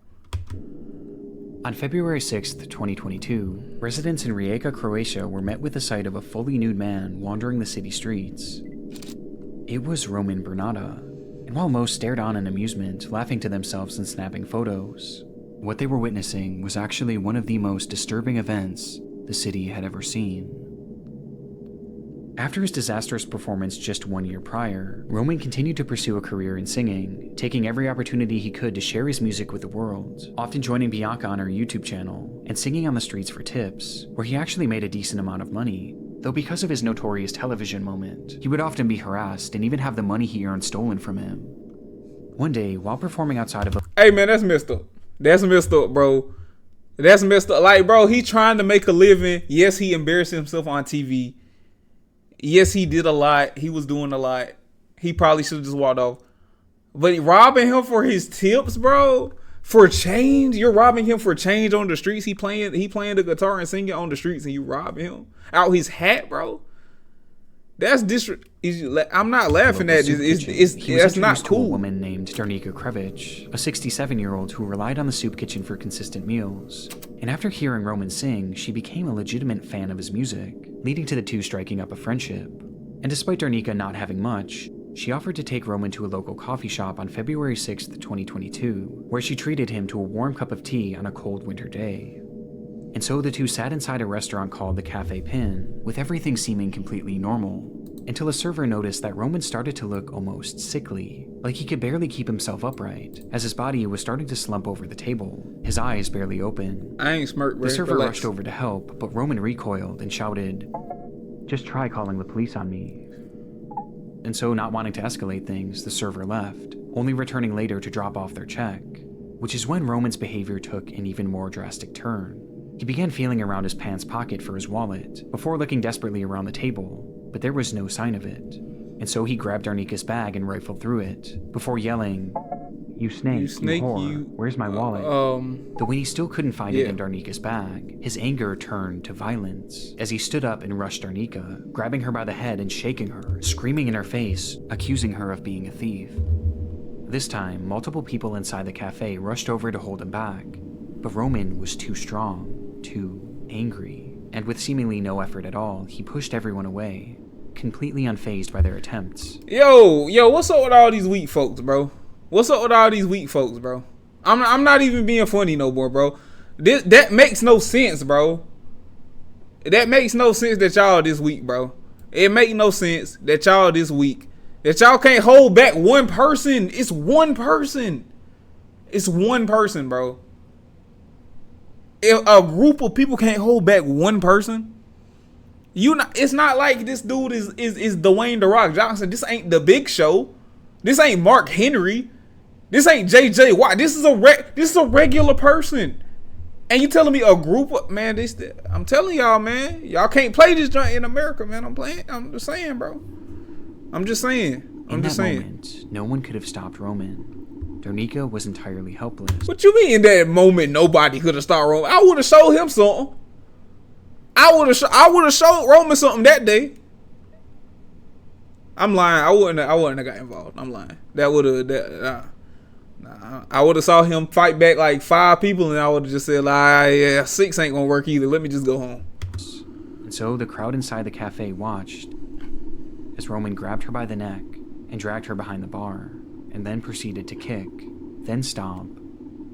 Speaker 3: On February 6th, 2022, residents in Rijeka, Croatia were met with the sight of a fully nude man wandering the city streets. It was Roman Bernada, and while most stared on in amusement, laughing to themselves and snapping photos, what they were witnessing was actually one of the most disturbing events the city had ever seen. After his disastrous performance just 1 year prior, Roman continued to pursue a career in singing, taking every opportunity he could to share his music with the world, often joining Bianca on her YouTube channel, and singing on the streets for tips, where he actually made a decent amount of money, though because of his notorious television moment, he would often be harassed and even have the money he earned stolen from him. One day, while performing outside of a—
Speaker 1: Hey man, that's messed up. That's messed up, bro. That's messed up. Like, bro, he trying to make a living. Yes, he embarrassed himself on TV. Yes, he did a lot. He was doing a lot. He probably should have just walked off. But robbing him for his tips, bro, for change. You're robbing him for change on the streets. He playing the guitar and singing on the streets, and you robbing him out his hat, bro. That's I'm not laughing at it. That's not cool.
Speaker 3: To a woman named Darnika Krevich, a 67-year-old who relied on the soup kitchen for consistent meals. And after hearing Roman sing, she became a legitimate fan of his music, leading to the two striking up a friendship. And despite Darnika not having much, she offered to take Roman to a local coffee shop on February 6th, 2022, where she treated him to a warm cup of tea on a cold winter day. And so the two sat inside a restaurant called the Cafe Pin, with everything seeming completely normal, until a server noticed that Roman started to look almost sickly, like he could barely keep himself upright, as his body was starting to slump over the table, his eyes barely open.
Speaker 1: I ain't smirk, bro.
Speaker 3: The server rushed over to help, but Roman recoiled and shouted, "Just try calling the police on me." And so, not wanting to escalate things, the server left, only returning later to drop off their check, which is when Roman's behavior took an even more drastic turn. He began feeling around his pants pocket for his wallet, before looking desperately around the table, but there was no sign of it. And so he grabbed Darnika's bag and rifled through it, before yelling, you snake, you whore, where's my wallet?" Though when he still couldn't find it in Darnika's bag, his anger turned to violence, as he stood up and rushed Darnika, grabbing her by the head and shaking her, screaming in her face, accusing her of being a thief. This time, multiple people inside the cafe rushed over to hold him back, but Roman was too strong, too angry, and with seemingly no effort at all, he pushed everyone away, completely unfazed by their attempts.
Speaker 1: Yo, what's up with all these weak folks, bro? What's up with all these weak folks, bro? I'm not even being funny no more, bro. That makes no sense, bro. That makes no sense that y'all this weak, bro. It makes no sense that y'all this weak. That y'all can't hold back one person. It's one person. It's one person, bro. If a group of people can't hold back one person, it's not like this dude is Dwayne The Rock Johnson. This ain't The Big Show. This ain't Mark Henry. This ain't JJ Watt. This is a regular person. And you telling me a group of, man, I'm telling y'all, man, y'all can't play this joint in America, man. I'm just saying, bro. I'm just saying.
Speaker 3: In that moment, no one could have stopped Roman. Darnika was entirely helpless.
Speaker 1: What you mean in that moment nobody could have stopped Roman? I would have showed him something. I would have showed Roman something that day. I'm lying. I wouldn't have got involved. I'm lying. I would have saw him fight back like 5 people, and I would have just said, like, yeah, 6 ain't gonna work either. Let me just go home.
Speaker 3: And so the crowd inside the cafe watched as Roman grabbed her by the neck and dragged her behind the bar, and then proceeded to kick, then stomp,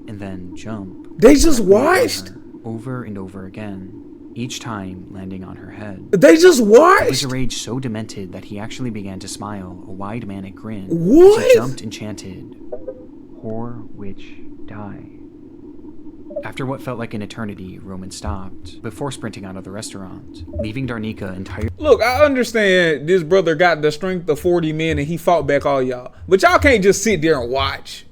Speaker 3: and then jump.
Speaker 1: They just watched
Speaker 3: over and over again, each time landing on her head.
Speaker 1: They just watched.
Speaker 3: It was a rage so demented that he actually began to smile, a wide manic grin.
Speaker 1: What?
Speaker 3: As he jumped and chanted, "Whore, witch, die." After what felt like an eternity, Roman stopped, before sprinting out of the restaurant, leaving Darnika entirely.
Speaker 1: Look, I understand this brother got the strength of 40 men and he fought back all y'all. But y'all can't just sit there and watch.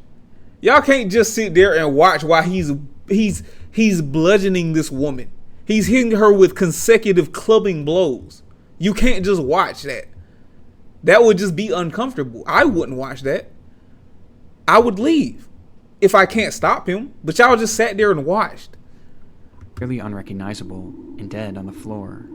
Speaker 1: Y'all can't just sit there and watch while he's bludgeoning this woman. He's hitting her with consecutive clubbing blows. You can't just watch that. That would just be uncomfortable. I wouldn't watch that. I would leave if I can't stop him. But y'all just sat there and watched.
Speaker 3: Barely unrecognizable and dead on the floor.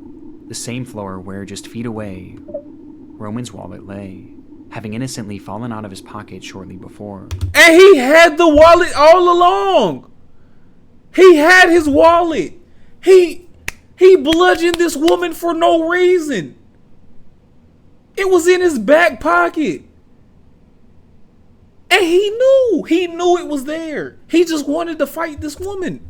Speaker 3: The same floor where, just feet away, Roman's wallet lay, having innocently fallen out of his pocket shortly before.
Speaker 1: And he had the wallet all along. He had his wallet. He bludgeoned this woman for no reason. It was in his back pocket. And he knew it was there. He just wanted to fight this woman.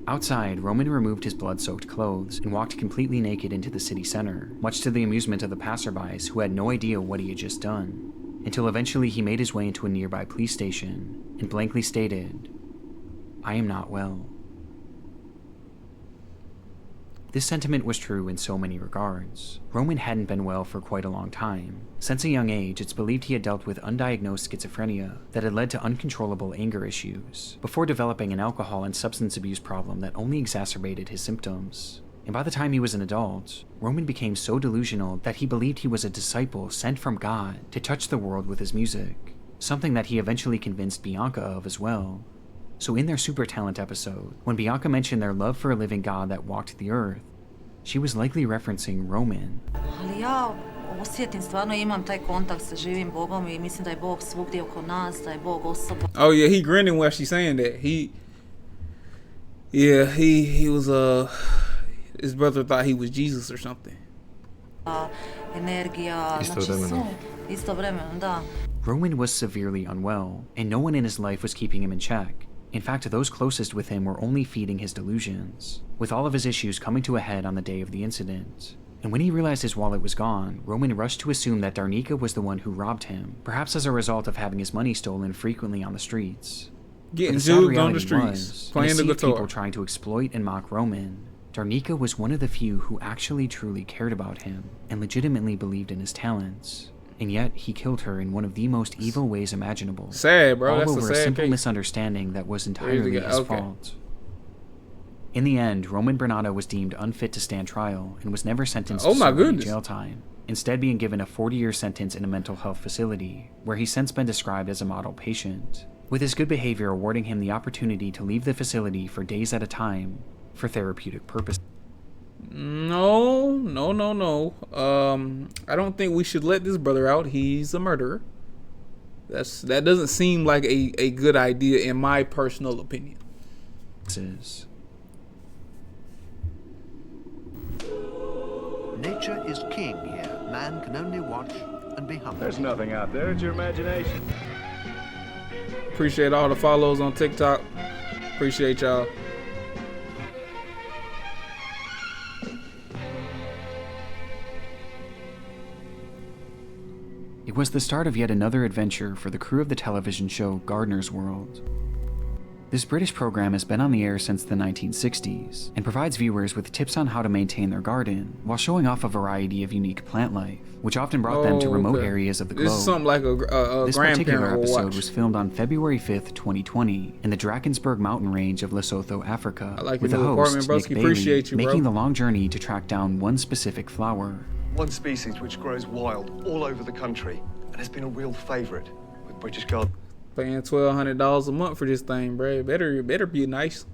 Speaker 3: Outside, Roman removed his blood-soaked clothes and walked completely naked into the city center, much to the amusement of the passerbys who had no idea what he had just done, until eventually he made his way into a nearby police station and blankly stated, "I am not well." This sentiment was true in so many regards. Roman hadn't been well for quite a long time. Since a young age, it's believed he had dealt with undiagnosed schizophrenia that had led to uncontrollable anger issues, before developing an alcohol and substance abuse problem that only exacerbated his symptoms. And by the time he was an adult, Roman became so delusional that he believed he was a disciple sent from God to touch the world with his music, something that he eventually convinced Bianca of as well. So in their Super Talent episode, when Bianca mentioned their love for a living God that walked the earth, she was likely referencing Roman.
Speaker 15: Ali ja osjetim, stvarno imam taj kontakt sa živim Bogom I mislim da je Bog svugdje oko nas, da je Bog osoba.
Speaker 1: Oh yeah, he grinning while she's saying that. He was his brother thought he was Jesus or something.
Speaker 15: Energija, znači istovremeno, da.
Speaker 3: Roman was severely unwell, and no one in his life was keeping him in check. In fact, those closest with him were only feeding his delusions, with all of his issues coming to a head on the day of the incident. And when he realized his wallet was gone, Roman rushed to assume that Darnika was the one who robbed him, perhaps as a result of having his money stolen frequently on the streets.
Speaker 1: Getting juked on the streets, playing the guitar.
Speaker 3: People trying to exploit and mock Roman, Darnika was one of the few who actually truly cared about him and legitimately believed in his talents. And yet, he killed her in one of the most evil ways imaginable.
Speaker 1: Sad, bro.
Speaker 3: All
Speaker 1: That's
Speaker 3: over
Speaker 1: a sad
Speaker 3: simple
Speaker 1: case.
Speaker 3: misunderstanding that was entirely his fault. In the end, Roman Bernardo was deemed unfit to stand trial and was never sentenced to serve any jail time, instead being given a 40-year sentence in a mental health facility, where he's since been described as a model patient, with his good behavior awarding him the opportunity to leave the facility for days at a time for therapeutic purposes.
Speaker 1: No. I don't think we should let this brother out. He's a murderer. That doesn't seem like a good idea in my personal opinion.
Speaker 16: Nature is king here. Man can only watch and be humble.
Speaker 17: There's nothing out there. It's your imagination.
Speaker 1: Appreciate all the follows on TikTok. Appreciate y'all.
Speaker 3: It was the start of yet another adventure for the crew of the television show Gardener's World. This British program has been on the air since the 1960s and provides viewers with tips on how to maintain their garden while showing off a variety of unique plant life, which often brought them to remote areas of the globe.
Speaker 1: This is something like a
Speaker 3: This
Speaker 1: grandparent
Speaker 3: particular
Speaker 1: will
Speaker 3: episode
Speaker 1: watch.
Speaker 3: was filmed on February 5th, 2020 in the Drakensberg mountain range of Lesotho, Africa,
Speaker 1: I like
Speaker 3: with
Speaker 1: your
Speaker 3: the
Speaker 1: new
Speaker 3: host,
Speaker 1: apartment,
Speaker 3: Nick
Speaker 1: broski.
Speaker 3: Bailey,
Speaker 1: Appreciate you, bro.
Speaker 3: making the long journey to track down one specific flower.
Speaker 18: One species which grows wild all over the country and has been a real favourite with British gardeners
Speaker 1: Paying $1,200 a month for this thing, bro. Better be nice.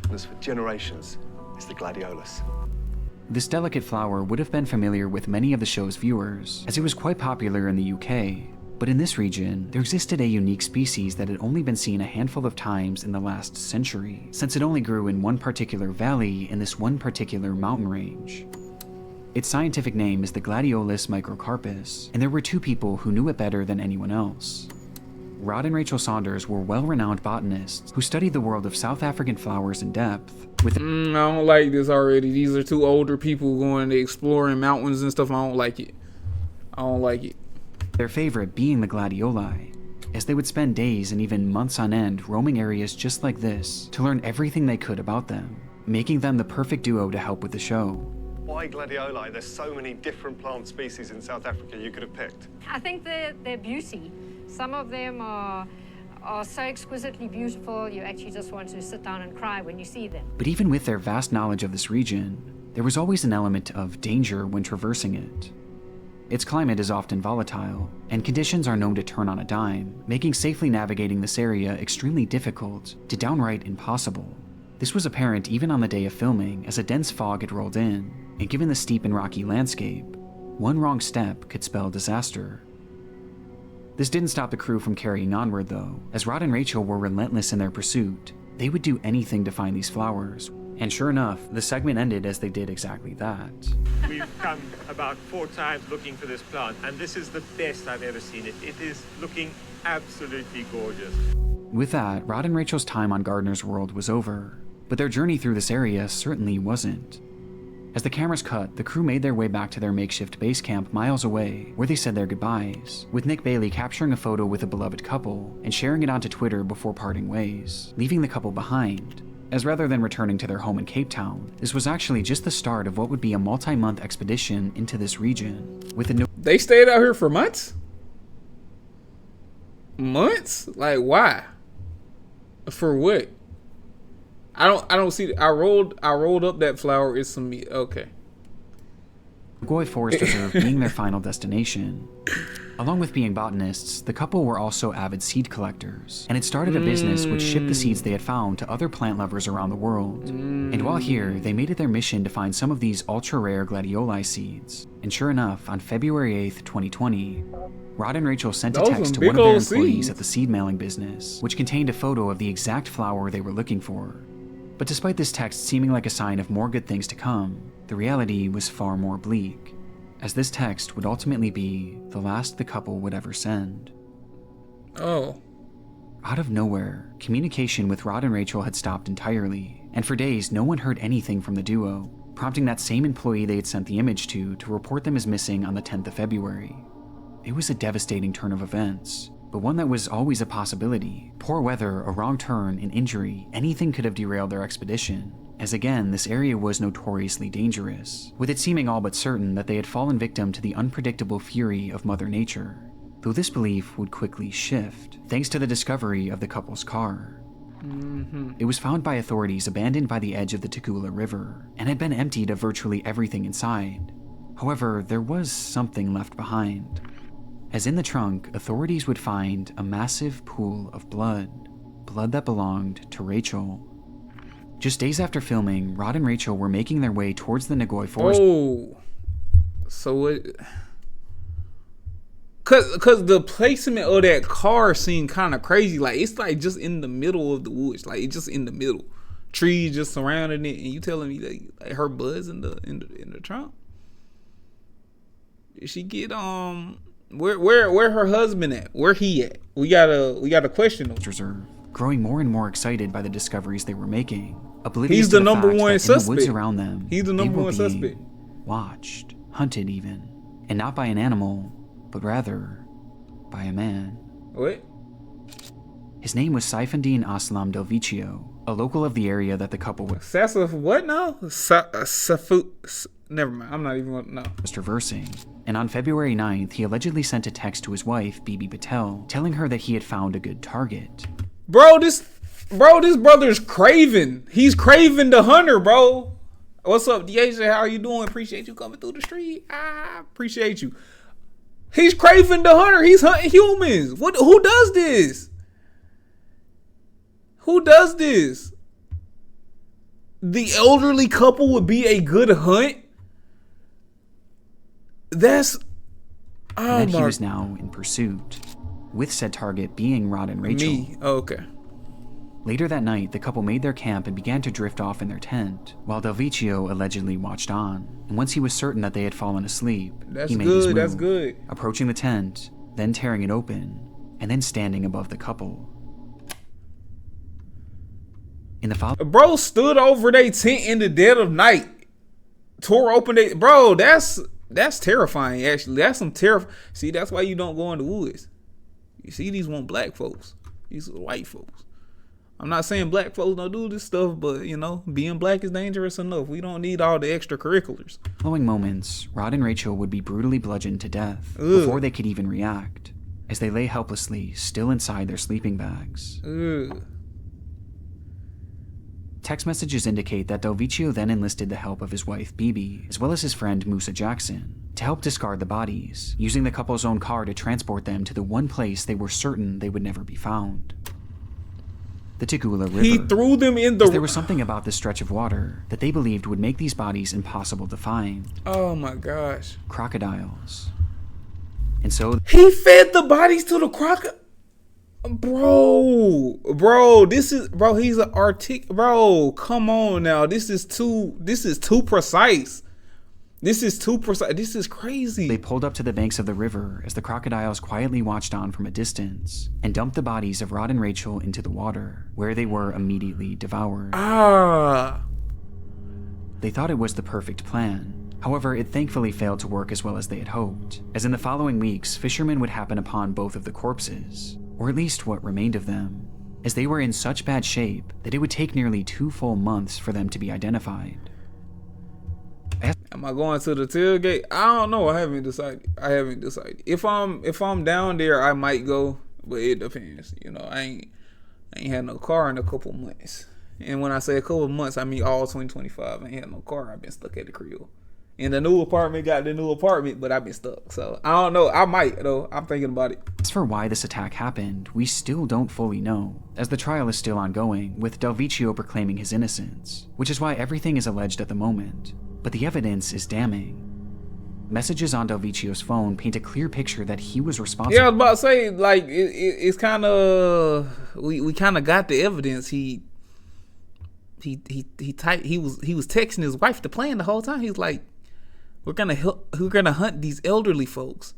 Speaker 18: for generations. It's the gladiolus.
Speaker 3: This delicate flower would have been familiar with many of the show's viewers, as it was quite popular in the UK. But in this region, there existed a unique species that had only been seen a handful of times in the last century, since it only grew in one particular valley in this one particular mountain range. Its scientific name is the Gladiolus microcarpus, and there were two people who knew it better than anyone else. Rod and Rachel Saunders were well-renowned botanists who studied the world of South African flowers in depth. With
Speaker 1: I don't like this already. These are two older people going to exploring mountains and stuff. I don't like it.
Speaker 3: Their favorite being the gladioli, as they would spend days and even months on end roaming areas just like this to learn everything they could about them, making them the perfect duo to help with the show.
Speaker 18: Why gladioli? There's so many different plant species in South Africa you could have picked.
Speaker 19: I think their beauty. Some of them are so exquisitely beautiful, you actually just want to sit down and cry when you see them.
Speaker 3: But even with their vast knowledge of this region, there was always an element of danger when traversing it. Its climate is often volatile, and conditions are known to turn on a dime, making safely navigating this area extremely difficult to downright impossible. This was apparent even on the day of filming as a dense fog had rolled in, and given the steep and rocky landscape, one wrong step could spell disaster. This didn't stop the crew from carrying onward though, as Rod and Rachel were relentless in their pursuit. They would do anything to find these flowers, and sure enough, the segment ended as they did exactly that.
Speaker 20: We've come about 4 times looking for this plant, and this is the best I've ever seen it. It is looking absolutely gorgeous.
Speaker 3: With that, Rod and Rachel's time on Gardener's World was over, but their journey through this area certainly wasn't. As the cameras cut, the crew made their way back to their makeshift base camp miles away, where they said their goodbyes, with Nick Bailey capturing a photo with a beloved couple and sharing it onto Twitter before parting ways, leaving the couple behind. As rather than returning to their home in Cape Town, this was actually just the start of what would be a multi-month expedition into this region, with a
Speaker 1: They stayed out here for months? Months? Like, why? For what? I don't see. I rolled up that flower. It's some meat. Okay.
Speaker 3: Goy Forest Reserve being their final destination. Along with being botanists, the couple were also avid seed collectors, and had started a business which shipped the seeds they had found to other plant lovers around the world. And while here, they made it their mission to find some of these ultra-rare gladioli seeds. And sure enough, on February 8th, 2020, Rod and Rachel sent a text to one of their employees at the seed mailing business, which contained a photo of the exact flower they were looking for. But despite this text seeming like a sign of more good things to come, the reality was far more bleak, as this text would ultimately be the last the couple would ever send.
Speaker 1: Oh.
Speaker 3: Out of nowhere, communication with Rod and Rachel had stopped entirely, and for days no one heard anything from the duo, prompting that same employee they had sent the image to report them as missing on the 10th of February. It was a devastating turn of events, but one that was always a possibility. Poor weather, a wrong turn, an injury, anything could have derailed their expedition, as again, this area was notoriously dangerous, with it seeming all but certain that they had fallen victim to the unpredictable fury of Mother Nature, though this belief would quickly shift, thanks to the discovery of the couple's car. It was found by authorities abandoned by the edge of the Tugela River, and had been emptied of virtually everything inside. However, there was something left behind. As in the trunk, authorities would find a massive pool of blood that belonged to Rachel. Just days after filming, Rod and Rachel were making their way towards the Nagoy Forest.
Speaker 1: Oh, so it, cause the placement of that car seemed kind of crazy. Like it's like just in the middle of the woods, like it's just in the middle, trees just surrounding it, and you telling me that like her buds in the trunk? Did she get where her husband at? Where he at? We gotta question him.
Speaker 3: Growing more and more excited by the discoveries they were making, oblivious
Speaker 1: He's
Speaker 3: to
Speaker 1: the
Speaker 3: the
Speaker 1: number
Speaker 3: fact
Speaker 1: one
Speaker 3: that
Speaker 1: suspect.
Speaker 3: in the woods around them,
Speaker 1: He's the
Speaker 3: they
Speaker 1: number
Speaker 3: were
Speaker 1: one
Speaker 3: being
Speaker 1: suspect.
Speaker 3: Watched, hunted even, and not by an animal, but rather by a man.
Speaker 1: What?
Speaker 3: His name was Saifandine Aslam Delvicio, a local of the area that the couple was.
Speaker 1: Sasaf what now? Never mind. I'm not even gonna know.
Speaker 3: Was traversing. And on February 9th, he allegedly sent a text to his wife, Bibi Patel, telling her that he had found a good target.
Speaker 1: Bro, this brother's Craven. He's Craven the Hunter, bro. What's up, Deja? How you doing? Appreciate you coming through the street. Appreciate you. He's Craven the Hunter. He's hunting humans. Who does this? Who does this? The elderly couple would be a good hunt? That's...
Speaker 3: And he was now in pursuit, with said target being Rod and Rachel.
Speaker 1: Me? Oh, okay.
Speaker 3: Later that night, the couple made their camp and began to drift off in their tent, while Delvicio allegedly watched on. And once he was certain that they had fallen asleep, he made his move,
Speaker 1: that's good.
Speaker 3: approaching the tent, then tearing it open, and then standing above the couple. In the following,
Speaker 1: bro stood over their tent in the dead of night, tore open they. Bro, that's terrifying. Actually, that's some terrifying. See, that's why you don't go in the woods. You see, these weren't black folks. These are white folks. I'm not saying black folks don't do this stuff, but you know, being black is dangerous enough. We don't need all the extracurriculars.
Speaker 3: Following moments, Rod and Rachel would be brutally bludgeoned to death before they could even react, as they lay helplessly, still inside their sleeping bags. Text messages indicate that Delvicio then enlisted the help of his wife Bibi, as well as his friend Musa Jackson, to help discard the bodies, using the couple's own car to transport them to the one place they were certain they would never be found. The Tugela River.
Speaker 1: He threw them in the...
Speaker 3: There was something about this stretch of water that they believed would make these bodies impossible to find.
Speaker 1: Oh my gosh.
Speaker 3: Crocodiles. And so...
Speaker 1: He fed the bodies to the crocodile. Bro, this is... Bro, he's an Bro, come on now. This is too precise. This is too precise. This is crazy.
Speaker 3: They pulled up to the banks of the river as the crocodiles quietly watched on from a distance and dumped the bodies of Rod and Rachel into the water, where they were immediately devoured. They thought it was the perfect plan. However, it thankfully failed to work as well as they had hoped, as in the following weeks, fishermen would happen upon both of the corpses, or at least what remained of them, as they were in such bad shape that it would take nearly 2 full months for them to be identified.
Speaker 1: Am I going to the tailgate? I don't know. I haven't decided. If I'm down there, I might go, but it depends. You know, I ain't had no car in a couple months. And when I say a couple months, I mean all 2025. I ain't had no car. I've been stuck at the crib. And the new apartment got the new apartment, but I've been stuck. So I don't know. I might though. I'm thinking about it.
Speaker 3: As for why this attack happened, we still don't fully know, as the trial is still ongoing, with Del Vecchio proclaiming his innocence, which is why everything is alleged at the moment. But the evidence is damning. Messages on Del Vecchio's phone paint a clear picture that he was responsible.
Speaker 1: Yeah, I was about to say, like, it's kind of, we kind of got the evidence. He was texting his wife the plan the whole time. He's like, we're gonna hunt these elderly folks,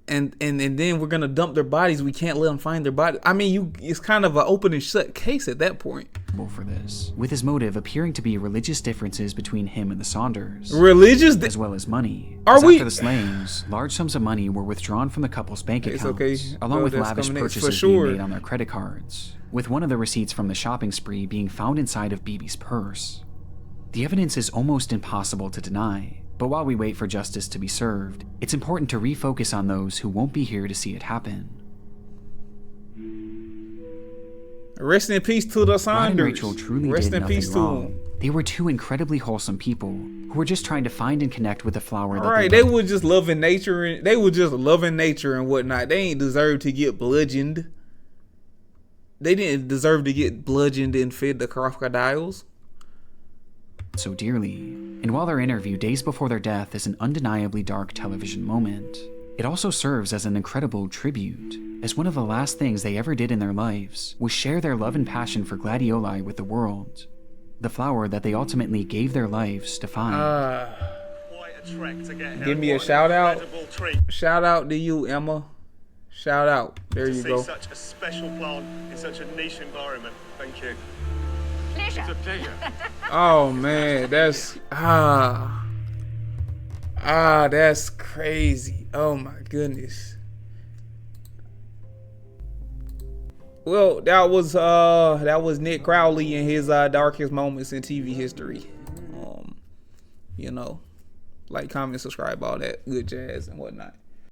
Speaker 1: and then we're gonna dump their bodies. We can't let them find their body. I mean, it's kind of an open and shut case at that point.
Speaker 3: For this, with his motive appearing to be religious differences between him and the Saunders, as well as money. After the slayings, large sums of money were withdrawn from the couple's bank accounts, along with lavish purchases being made on their credit cards, with one of the receipts from the shopping spree being found inside of Bibi's purse. The evidence is almost impossible to deny, but while we wait for justice to be served, it's important to refocus on those who won't be here to see it happen.
Speaker 1: Rest in peace to the Saunders.
Speaker 3: Rod and Rachel truly did nothing wrong. They were two incredibly wholesome people who were just trying to find and connect with the flower that
Speaker 1: they were just loving nature and whatnot. They ain't deserve to get bludgeoned. They didn't deserve to get bludgeoned and fed to crocodiles
Speaker 3: so dearly. And while their interview days before their death is an undeniably dark television moment, it also serves as an incredible tribute, as one of the last things they ever did in their lives was share their love and passion for gladioli with the world, the flower that they ultimately gave their lives to find.
Speaker 1: Give me a shout out. Shout out to you, Emma. Shout out. There you go.
Speaker 18: Such a special plant in such a niche environment. Thank you.
Speaker 19: Pleasure.
Speaker 18: It's a pleasure.
Speaker 1: Oh man, that's that's crazy. Oh my goodness. Well, that was Nick Crowley in his darkest moments in TV history. You know, like, comment, subscribe, all that good jazz and whatnot.